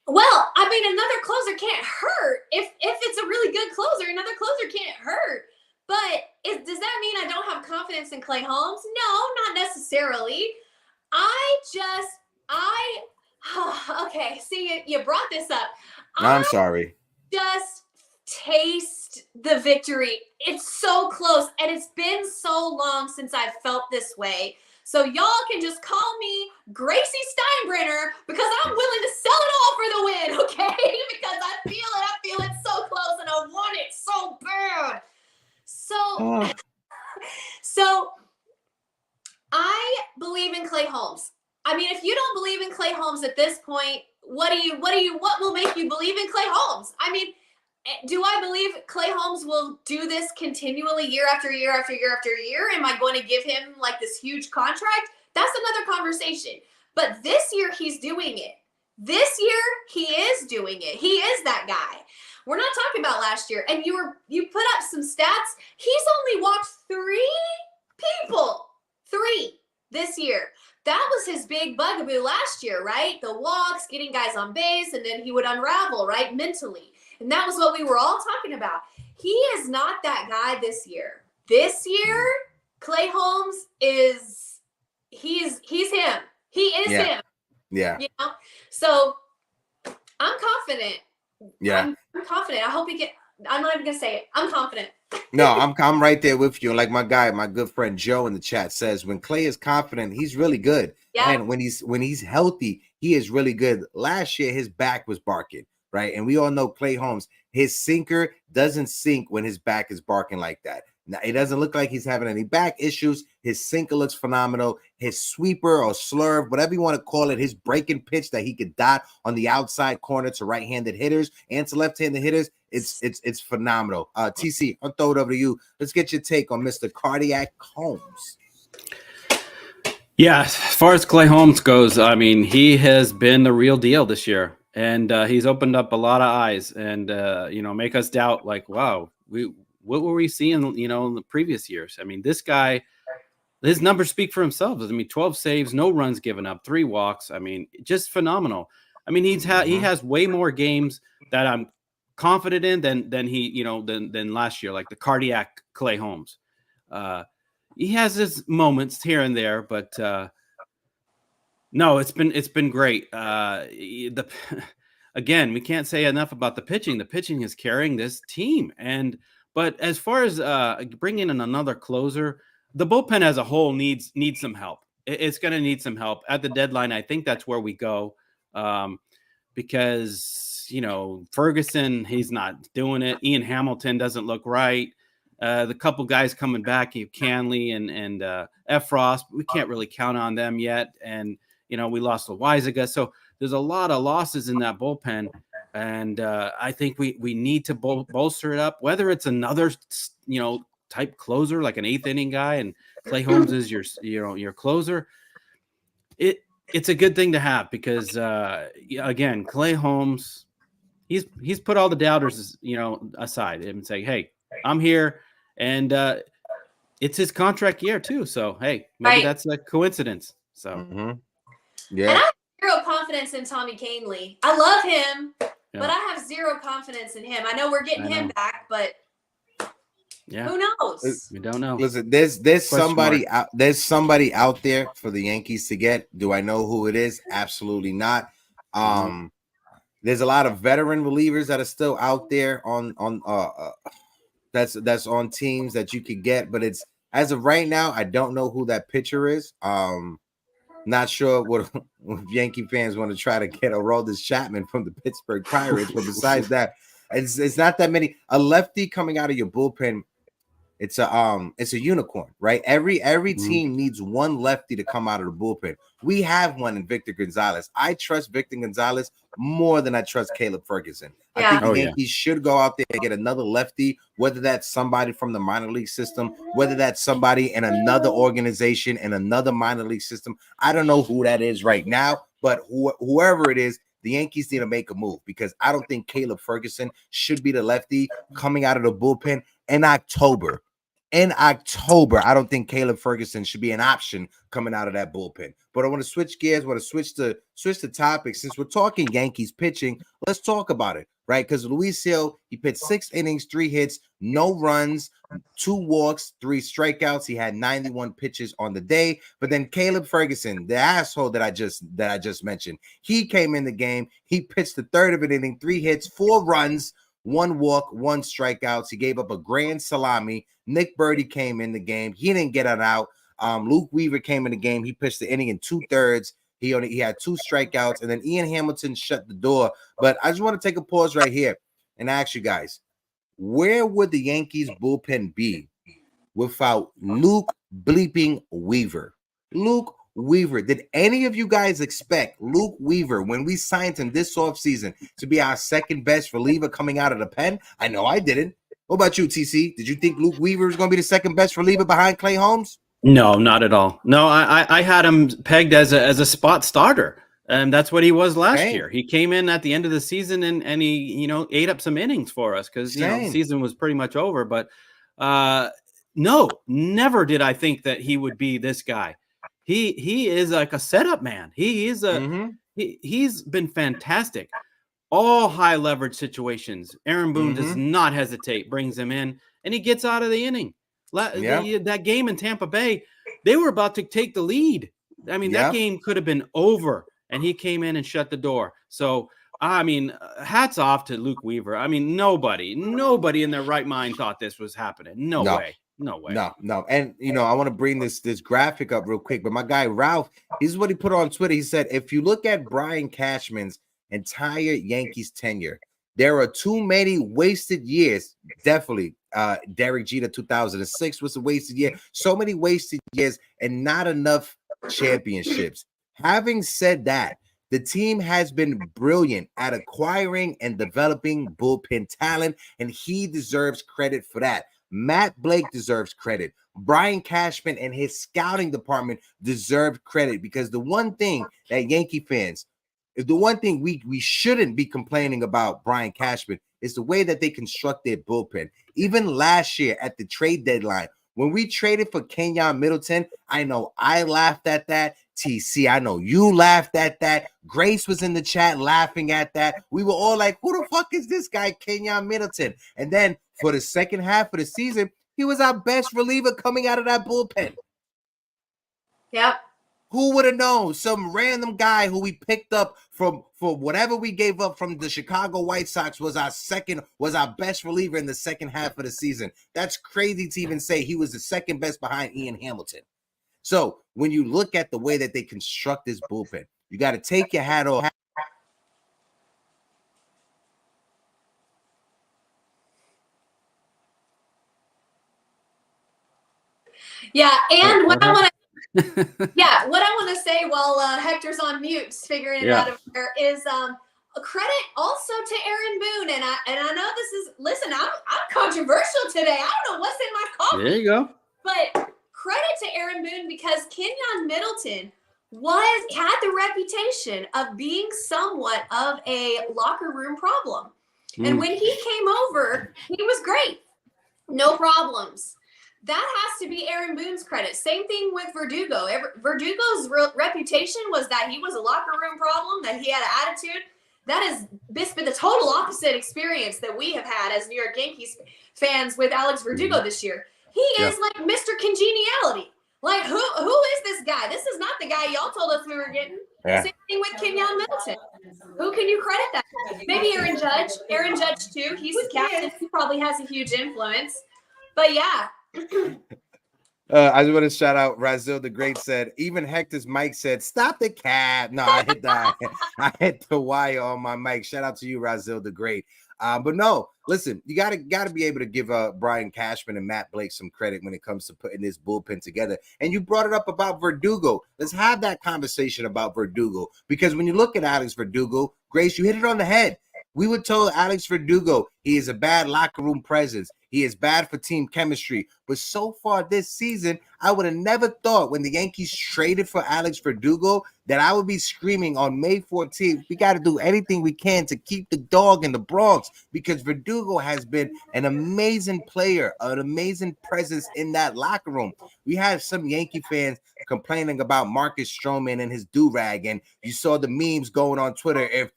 Well, I mean, another closer can't hurt. If it's a really good closer, another closer can't hurt. But does that mean I don't have confidence in Clay Holmes? No, not necessarily. Okay, see, you brought this up. I'm sorry. Just taste the victory. It's so close, and it's been so long since I've felt this way. So y'all can just call me Gracie Steinbrenner because I'm willing to sell it all for the win, okay? Because I feel it so close, and I want it so bad. So I believe in Clay Holmes. I mean, if you don't believe in Clay Holmes at this point, what will make you believe in Clay Holmes? I mean, do I believe Clay Holmes will do this continually year after year after year after year? Am I going to give him like this huge contract? That's another conversation. But this year he's doing it. This year he is doing it. He is that guy. We're not talking about last year. And you put up some stats. He's only walked 3 people. 3 this year. That was his big bugaboo last year, right? The walks, getting guys on base, and then he would unravel, right, mentally. And that was what we were all talking about. He is not that guy this year. This year, Clay Holmes he's him. He is him. Yeah. You know? So I'm confident. Yeah. I'm confident. I hope I'm not even gonna say it. I'm confident. No, I'm right there with you. Like my good friend Joe in the chat says, when Clay is confident, he's really good. Yeah. And when he's healthy, he is really good. Last year, his back was barking, right? And we all know Clay Holmes, his sinker doesn't sink when his back is barking like that. Now, it doesn't look like he's having any back issues. His sinker looks phenomenal. His sweeper or slurve, whatever you want to call it, his breaking pitch that he could dot on the outside corner to right-handed hitters and to left-handed hitters, it's phenomenal. TC, I'll throw it over to you. Let's get your take on Mr. Cardiac Holmes. Yeah, as far as Clay Holmes goes, I mean, he has been the real deal this year, and he's opened up a lot of eyes and make us doubt, like, wow, what were we seeing, in the previous years? I mean, this guy, his numbers speak for themselves. I mean, 12 saves, no runs given up, 3 walks. I mean, just phenomenal. I mean, he has way more games that I'm confident in than last year, like the cardiac Clay Holmes. He has his moments here and there, but no, it's been great. Again, we can't say enough about the pitching. The pitching is carrying this team, but as far as bringing in another closer, the bullpen as a whole needs some help. It's going to need some help at the deadline. I think that's where we go, because Ferguson, he's not doing it. Ian Hamilton doesn't look right. The couple guys coming back, Canley and Efros, we can't really count on them yet. And we lost Loizaga, so there's a lot of losses in that bullpen. And I think we need to bolster it up, whether it's another, type closer, like an 8th inning guy, and Clay Holmes is your closer. It's a good thing to have because, again, Clay Holmes, he's put all the doubters, aside and say, hey, I'm here. And it's his contract year too. So, hey, maybe that's a coincidence. So, yeah. And I have zero confidence in Tommy Canley. I love him. But I have zero confidence in him. I know we're getting him back, but who knows? We don't know. Listen, there's somebody out there for the Yankees to get. Do I know who it is? Absolutely not. There's a lot of veteran relievers that are still out there on that's on teams that you could get, but it's as of right now, I don't know who that pitcher is. Not sure what Yankee fans want to try to get Aroldis Chapman from the Pittsburgh Pirates, but besides that, it's not that many. A lefty coming out of your bullpen, it's a unicorn, right? Every team needs one lefty to come out of the bullpen. We have one in Victor Gonzalez. I trust Victor Gonzalez more than I trust Caleb Ferguson. I think the Yankees should go out there and get another lefty, whether that's somebody from the minor league system, whether that's somebody in another organization and another minor league system. I don't know who that is right now, but whoever it is, the Yankees need to make a move because I don't think Caleb Ferguson should be the lefty coming out of the bullpen in October. in October, I don't think Caleb Ferguson should be an option coming out of that bullpen. But I want to switch gears. I want to switch the topic. Since we're talking Yankees pitching, let's talk about it, right? Because Luis Hill, he pitched 6 innings, 3 hits, no runs, 2 walks, 3 strikeouts. He had 91 pitches on the day. But then Caleb Ferguson, the asshole that I just mentioned, he came in the game. He pitched the third of an inning, 3 hits, 4 runs, 1 walk, 1 strikeouts. He gave up a grand salami. Nick Birdie came in the game. He didn't get it out. Luke Weaver came in the game. He pitched the inning in 2/3. He had 2 strikeouts, and then Ian Hamilton shut the door. But I just want to take a pause right here and ask you guys, where would the Yankees bullpen be without Luke bleeping Weaver? Luke Weaver. Did any of you guys expect Luke Weaver, when we signed him this offseason, to be our second best reliever coming out of the pen? I know I didn't. What about you, TC? Did you think Luke Weaver was going to be the second best reliever behind Clay Holmes? No, not at all. No, I had him pegged as a spot starter, and that's what he was last year. He came in at the end of the season and he ate up some innings for us because the season was pretty much over. But no, never did I think that he would be this guy. He is like a setup man. He is he's been fantastic. All high leverage situations. Aaron Boone does not hesitate, brings him in, and he gets out of the inning. That game in Tampa Bay, they were about to take the lead. I mean, that game could have been over, and he came in and shut the door. So, I mean, hats off to Luke Weaver. I mean, nobody in their right mind thought this was happening. No way. No. And, I want to bring this graphic up real quick, but my guy Ralph, this is what he put on Twitter. He said, if you look at Brian Cashman's entire Yankees tenure, there are too many wasted years. Definitely. Derek Jeter 2006 was a wasted year. So many wasted years and not enough championships. Having said that, the team has been brilliant at acquiring and developing bullpen talent, and he deserves credit for that. Matt Blake deserves credit. Brian Cashman and his scouting department deserve credit, because the one thing that Yankee fans, if the one thing we shouldn't be complaining about Brian Cashman is the way that they construct their bullpen. Even last year at the trade deadline, when we traded for Kenyon Middleton, I know I laughed at that. TC, I know you laughed at that. Grace was in the chat laughing at that. We were all like, who the fuck is this guy, Kenyon Middleton? And then for the second half of the season, he was our best reliever coming out of that bullpen. Yep. Who would have known? Some random guy who we picked up for whatever we gave up from the Chicago White Sox was our best reliever in the second half of the season. That's crazy to even say he was the second best behind Ian Hamilton. So when you look at the way that they construct this bullpen, you got to take your hat off. Yeah, and what I want to say while Hector's on mute, figuring it out over there, is credit also to Aaron Boone. And I know this is, listen, I'm controversial today. I don't know what's in my coffee. There you go. But credit to Aaron Boone, because Kenyon Middleton had the reputation of being somewhat of a locker room problem. And when he came over, he was great. No problems. That has to be Aaron Boone's credit. Same thing with Verdugo. Verdugo's reputation was that he was a locker room problem, that he had an attitude. That has been the total opposite experience that we have had as New York Yankees fans with Alex Verdugo this year. He is like Mr. Congeniality. Like, who is this guy? This is not the guy y'all told us we were getting. Yeah. Same thing with Kenyon Middleton. Who can you credit that? Maybe Aaron Judge. Aaron Judge, too. He's the captain. He probably has a huge influence. But, yeah. I just want to shout out Razil the Great said, even Hector's mic said, stop the cab. No, I hit the wire on my mic. Shout out to you, Razil the Great. But no, listen, you gotta be able to give Brian Cashman and Matt Blake some credit when it comes to putting this bullpen together. And you brought it up about Verdugo. Let's have that conversation about Verdugo, because when you look at Alex Verdugo, Grace, you hit it on the head. We were told Alex Verdugo, he is a bad locker room presence. He is bad for team chemistry. But so far this season, I would have never thought when the Yankees traded for Alex Verdugo that I would be screaming on May 14th, we got to do anything we can to keep the dog in the Bronx, because Verdugo has been an amazing player, an amazing presence in that locker room. We have some Yankee fans complaining about Marcus Stroman and his do-rag, and you saw the memes going on Twitter. If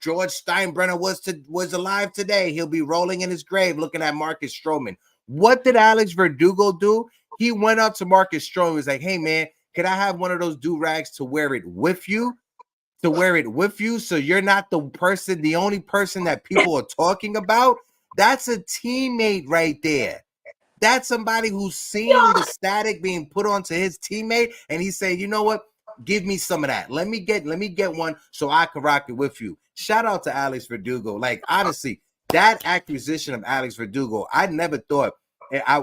George Steinbrenner was alive today, he'll be rolling in his grave looking at Marcus Stroman. What did Alex Verdugo do? He went up to Marcus Stroman and was like, hey man, could I have one of those do-rags to wear it with you? So you're not the only person that people are talking about. That's a teammate right there. That's somebody who's seeing the static being put onto his teammate, and he's saying, you know what? Give me some of that. Let me get one so I can rock it with you. Shout out to Alex Verdugo. Like, honestly, that acquisition of Alex Verdugo, I never thought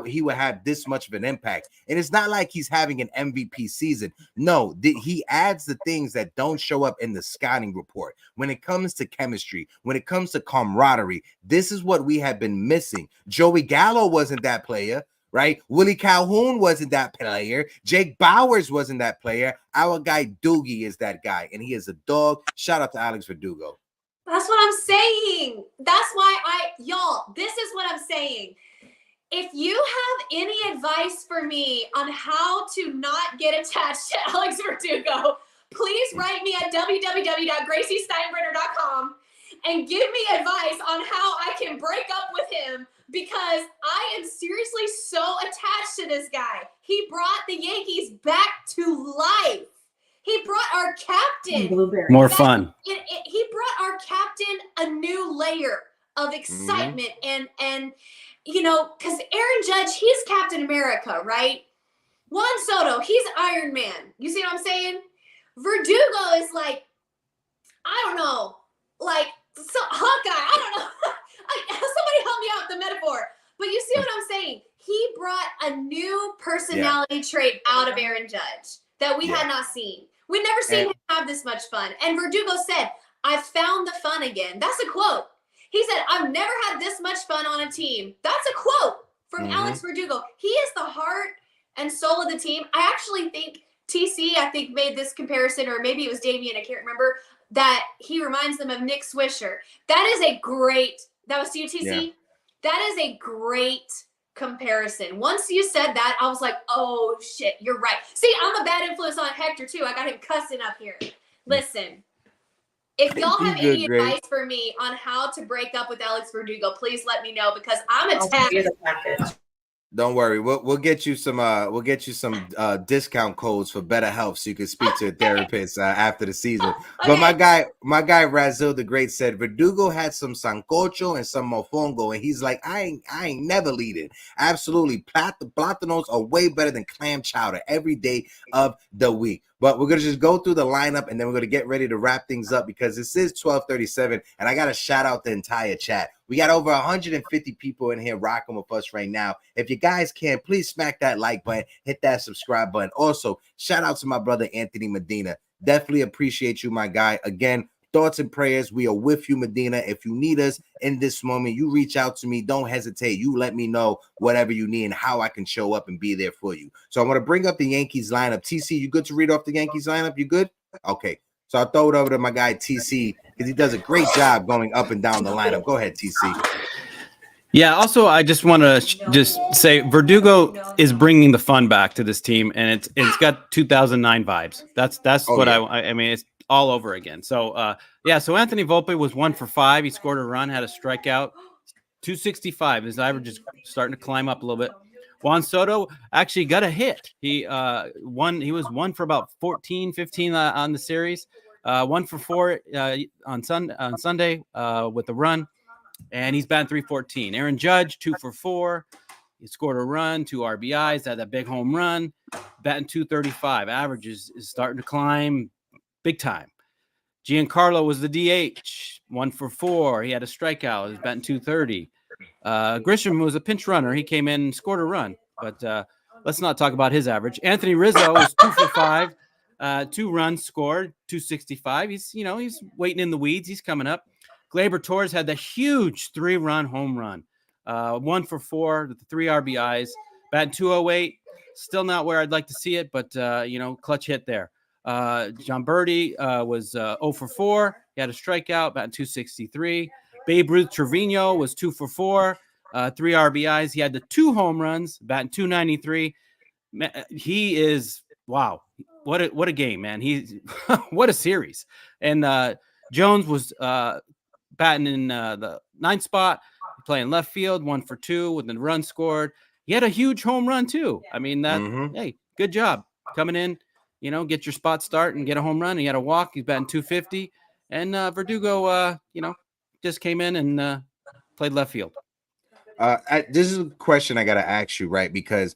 he would have this much of an impact. And it's not like he's having an MVP season. No, he adds the things that don't show up in the scouting report. When it comes to chemistry, when it comes to camaraderie, this is what we have been missing. Joey Gallo wasn't that player, right? Willie Calhoun wasn't that player. Jake Bowers wasn't that player. Our guy Doogie is that guy, and he is a dog. Shout out to Alex Verdugo. That's what I'm saying. That's why y'all, this is what I'm saying. If you have any advice for me on how to not get attached to Alex Verdugo, please write me at www.graciesteinbrenner.com and give me advice on how I can break up with him, because I am seriously so attached to this guy. He brought the Yankees back to life. He brought our captain more fun. He brought our captain a new layer of excitement and you know, because Aaron Judge, he's Captain America, right? Juan Soto, he's Iron Man. You see what I'm saying? Verdugo is like, I don't know, like Hawkeye. I don't know. Somebody help me out with the metaphor. But you see what I'm saying? He brought a new personality trait out of Aaron Judge that we had not seen. We'd never seen him have this much fun. And Verdugo said, I found the fun again. That's a quote. He said, I've never had this much fun on a team. That's a quote from Alex Verdugo. He is the heart and soul of the team. I actually think TC, made this comparison, or maybe it was Damien, I can't remember, that he reminds them of Nick Swisher. That was to you, TC? Yeah. That is a great comparison. Once you said that, I was like, oh, shit, you're right. See, I'm a bad influence on Hector, too. I got him cussing up here. Listen. If y'all have any advice for me on how to break up with Alex Verdugo, please let me know, because I'm attacked. Don't worry, we'll get you some discount codes for better health, so you can speak to a therapist after the season. Okay. But my guy Razil the Great said Verdugo had some sancocho and some mofongo, and he's like, I ain't never leading. Absolutely, platanos are way better than clam chowder every day of the week. But we're gonna just go through the lineup, and then we're gonna get ready to wrap things up, because this is 12:37, and I gotta shout out the entire chat. We got over 150 people in here rocking with us right now. If you guys can, please smack that like button, hit that subscribe button. Also, shout out to my brother Anthony Medina. Definitely appreciate you, my guy. Again, thoughts and prayers. We are with you, Medina. If you need us in this moment, you reach out to me. Don't hesitate. You let me know whatever you need and how I can show up and be there for you. So I'm going to bring up the Yankees lineup. TC, you good to read off the Yankees lineup? You good? Okay. So I'll throw it over to my guy, TC, because he does a great job going up and down the lineup. Go ahead, TC. Yeah, also, I just want to just say Verdugo is bringing the fun back to this team, and it's got 2009 vibes. That's what I mean, it's all over again. So, so Anthony Volpe was 1 for 5. He scored a run, had a strikeout, 265. His average is starting to climb up a little bit. Juan Soto actually got a hit. He was 1 for about 14, 15 on the series. 1 for 4 on Sunday with a run, and he's batting .314. Aaron Judge 2 for 4. He scored a run, 2 RBIs, had that big home run, batting .235. Average is starting to climb big time. Giancarlo was the DH, 1 for 4. He had a strikeout. He was batting .230. Grisham was a pinch runner. He came in and scored a run, but let's not talk about his average. Anthony Rizzo was 2 for 5, 2 runs scored, .265. He's waiting in the weeds. He's coming up. Gleyber Torres had the huge 3-run home run. 1 for 4 with the 3 RBIs, batting 208. Still not where I'd like to see it, but clutch hit there. John Birdie was 0 for 4. He had a strikeout, batting 263. Babe Ruth Trevino was 2 for 4, 3 RBIs. He had the 2 home runs, batting 293. He is wow. What a game, man. He's what a series. And Jones was batting in the 9th spot, playing left field, 1 for 2 with the run scored. He had a huge home run too. I mean, hey, good job coming in, get your spot start and get a home run. He had a walk. He's batting 250. And Verdugo, just came in and played left field. This is a question I got to ask you, right? Because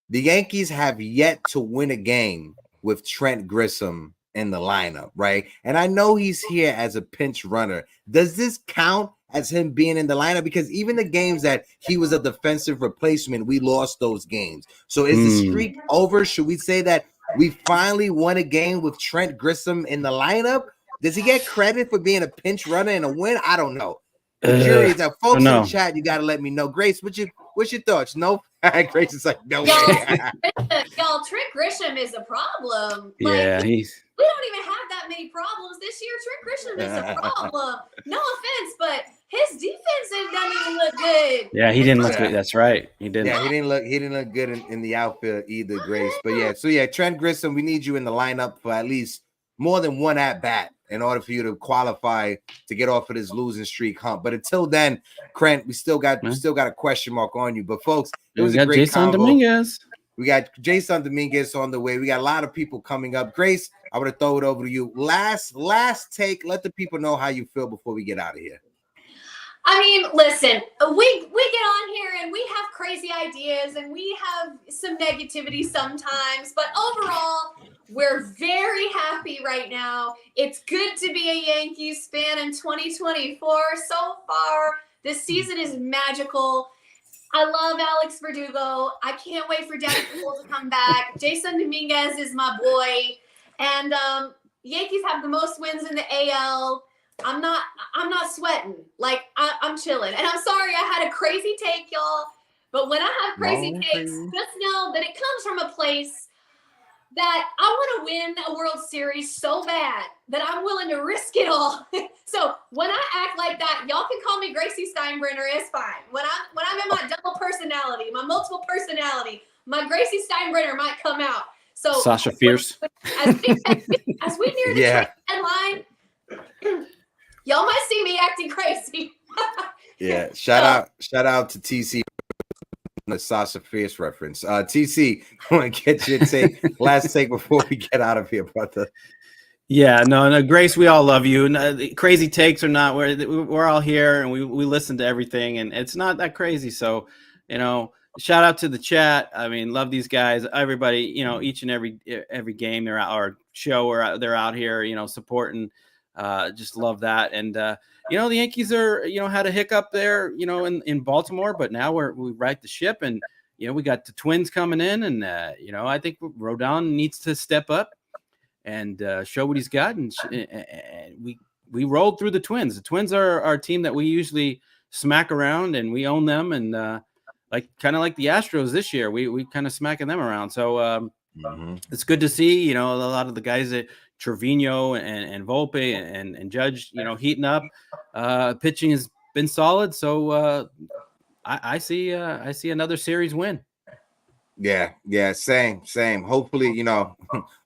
the Yankees have yet to win a game with Trent Grisham in the lineup, right? And I know he's here as a pinch runner. Does this count as him being in the lineup? Because even the games that he was a defensive replacement, we lost those games. So is the streak over? Should we say that we finally won a game with Trent Grisham in the lineup? Does he get credit for being a pinch runner and a win? I don't know. The jury is out. Folks in the chat, you got to let me know. Grace, what's your thoughts? No? Grace is like, no way. Y'all, Trent Grisham is a problem. Yeah, we don't even have that many problems this year. Trent Grisham is a problem. No offense, but his defense doesn't even look good. Yeah, he didn't look good. That's right. He didn't. Yeah, he didn't look good in the outfield either, Grace. But yeah, Trent Grisham, we need you in the lineup for at least more than one at bat in order for you to qualify to get off of this losing streak hump. But until then, Trent, we still got a question mark on you. But folks, it was a great Jason convo. Dominguez. We got Jason Dominguez on the way. We got a lot of people coming up. Grace, I would have throw it over to you. Last take. Let the people know how you feel before we get out of here. I mean, listen, we get on here and we have crazy ideas and we have some negativity sometimes, but overall, we're very happy right now. It's good to be a Yankees fan in 2024. So far, this season is magical. I love Alex Verdugo. I can't wait for Gerrit Cole to come back. Jason Dominguez is my boy. And Yankees have the most wins in the AL. I'm not sweating. Like, I'm chilling. And I'm sorry I had a crazy take, y'all. But when I have crazy takes, just know that it comes from a place that I want to win a World Series so bad that I'm willing to risk it all. So when I act like that, y'all can call me Gracie Steinbrenner. It's fine. When I'm in my double personality, my multiple personality, my Gracie Steinbrenner might come out. So Sasha Fierce. As we near the trade deadline, y'all might see me acting crazy. Yeah, shout out to TC. The Sasha Fierce reference. TC, I want to get your take. Last take before we get out of here, brother. Yeah, no, Grace, we all love you. No, crazy takes or not, we're all here and we listen to everything, and it's not that crazy. So, shout out to the chat. I mean, love these guys. Everybody, each and every game they're out, or show, they're out here, supporting. Just love that. And the Yankees are, had a hiccup there, in Baltimore, but now we right the ship, and we got the Twins coming in, and I think Rodon needs to step up and show what he's got, and we rolled through the Twins. The Twins are our team that we usually smack around, and we own them, and kind of like the Astros this year, we kind of smacking them around. So it's good to see, a lot of the guys that Trevino and Volpe and Judge, heating up. Pitching has been solid, so I see another series win. Yeah, same. Hopefully,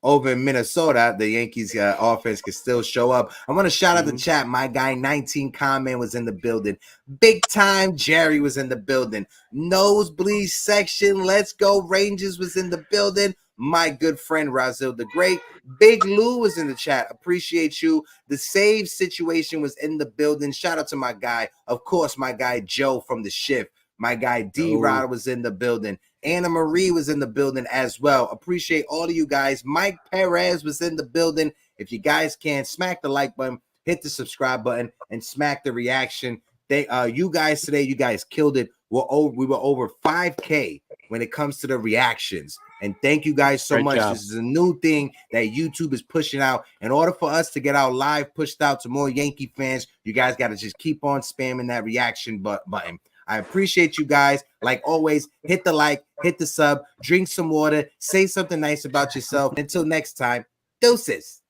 over in Minnesota, the Yankees offense can still show up. I want to shout out the chat. My guy 19 Comment was in the building. Big time Jerry was in the building. Nosebleed section, let's go Rangers was in the building. My good friend Razil the Great. Big Lou was in the chat. Appreciate you. The save situation was in the building. Shout out to my guy. Of course, my guy Joe from the shift. My guy D-Rod was in the building. Anna Marie was in the building as well. Appreciate all of you guys. Mike Perez was in the building. If you guys can, smack the like button, hit the subscribe button, and smack the reaction. You guys today, you guys killed it. We were over 5K when it comes to the reactions. And thank you guys so much. This is a new thing that YouTube is pushing out. In order for us to get our live pushed out to more Yankee fans, you guys got to just keep on spamming that reaction button. I appreciate you guys. Like always, hit the like, hit the sub, drink some water, say something nice about yourself. Until next time, deuces.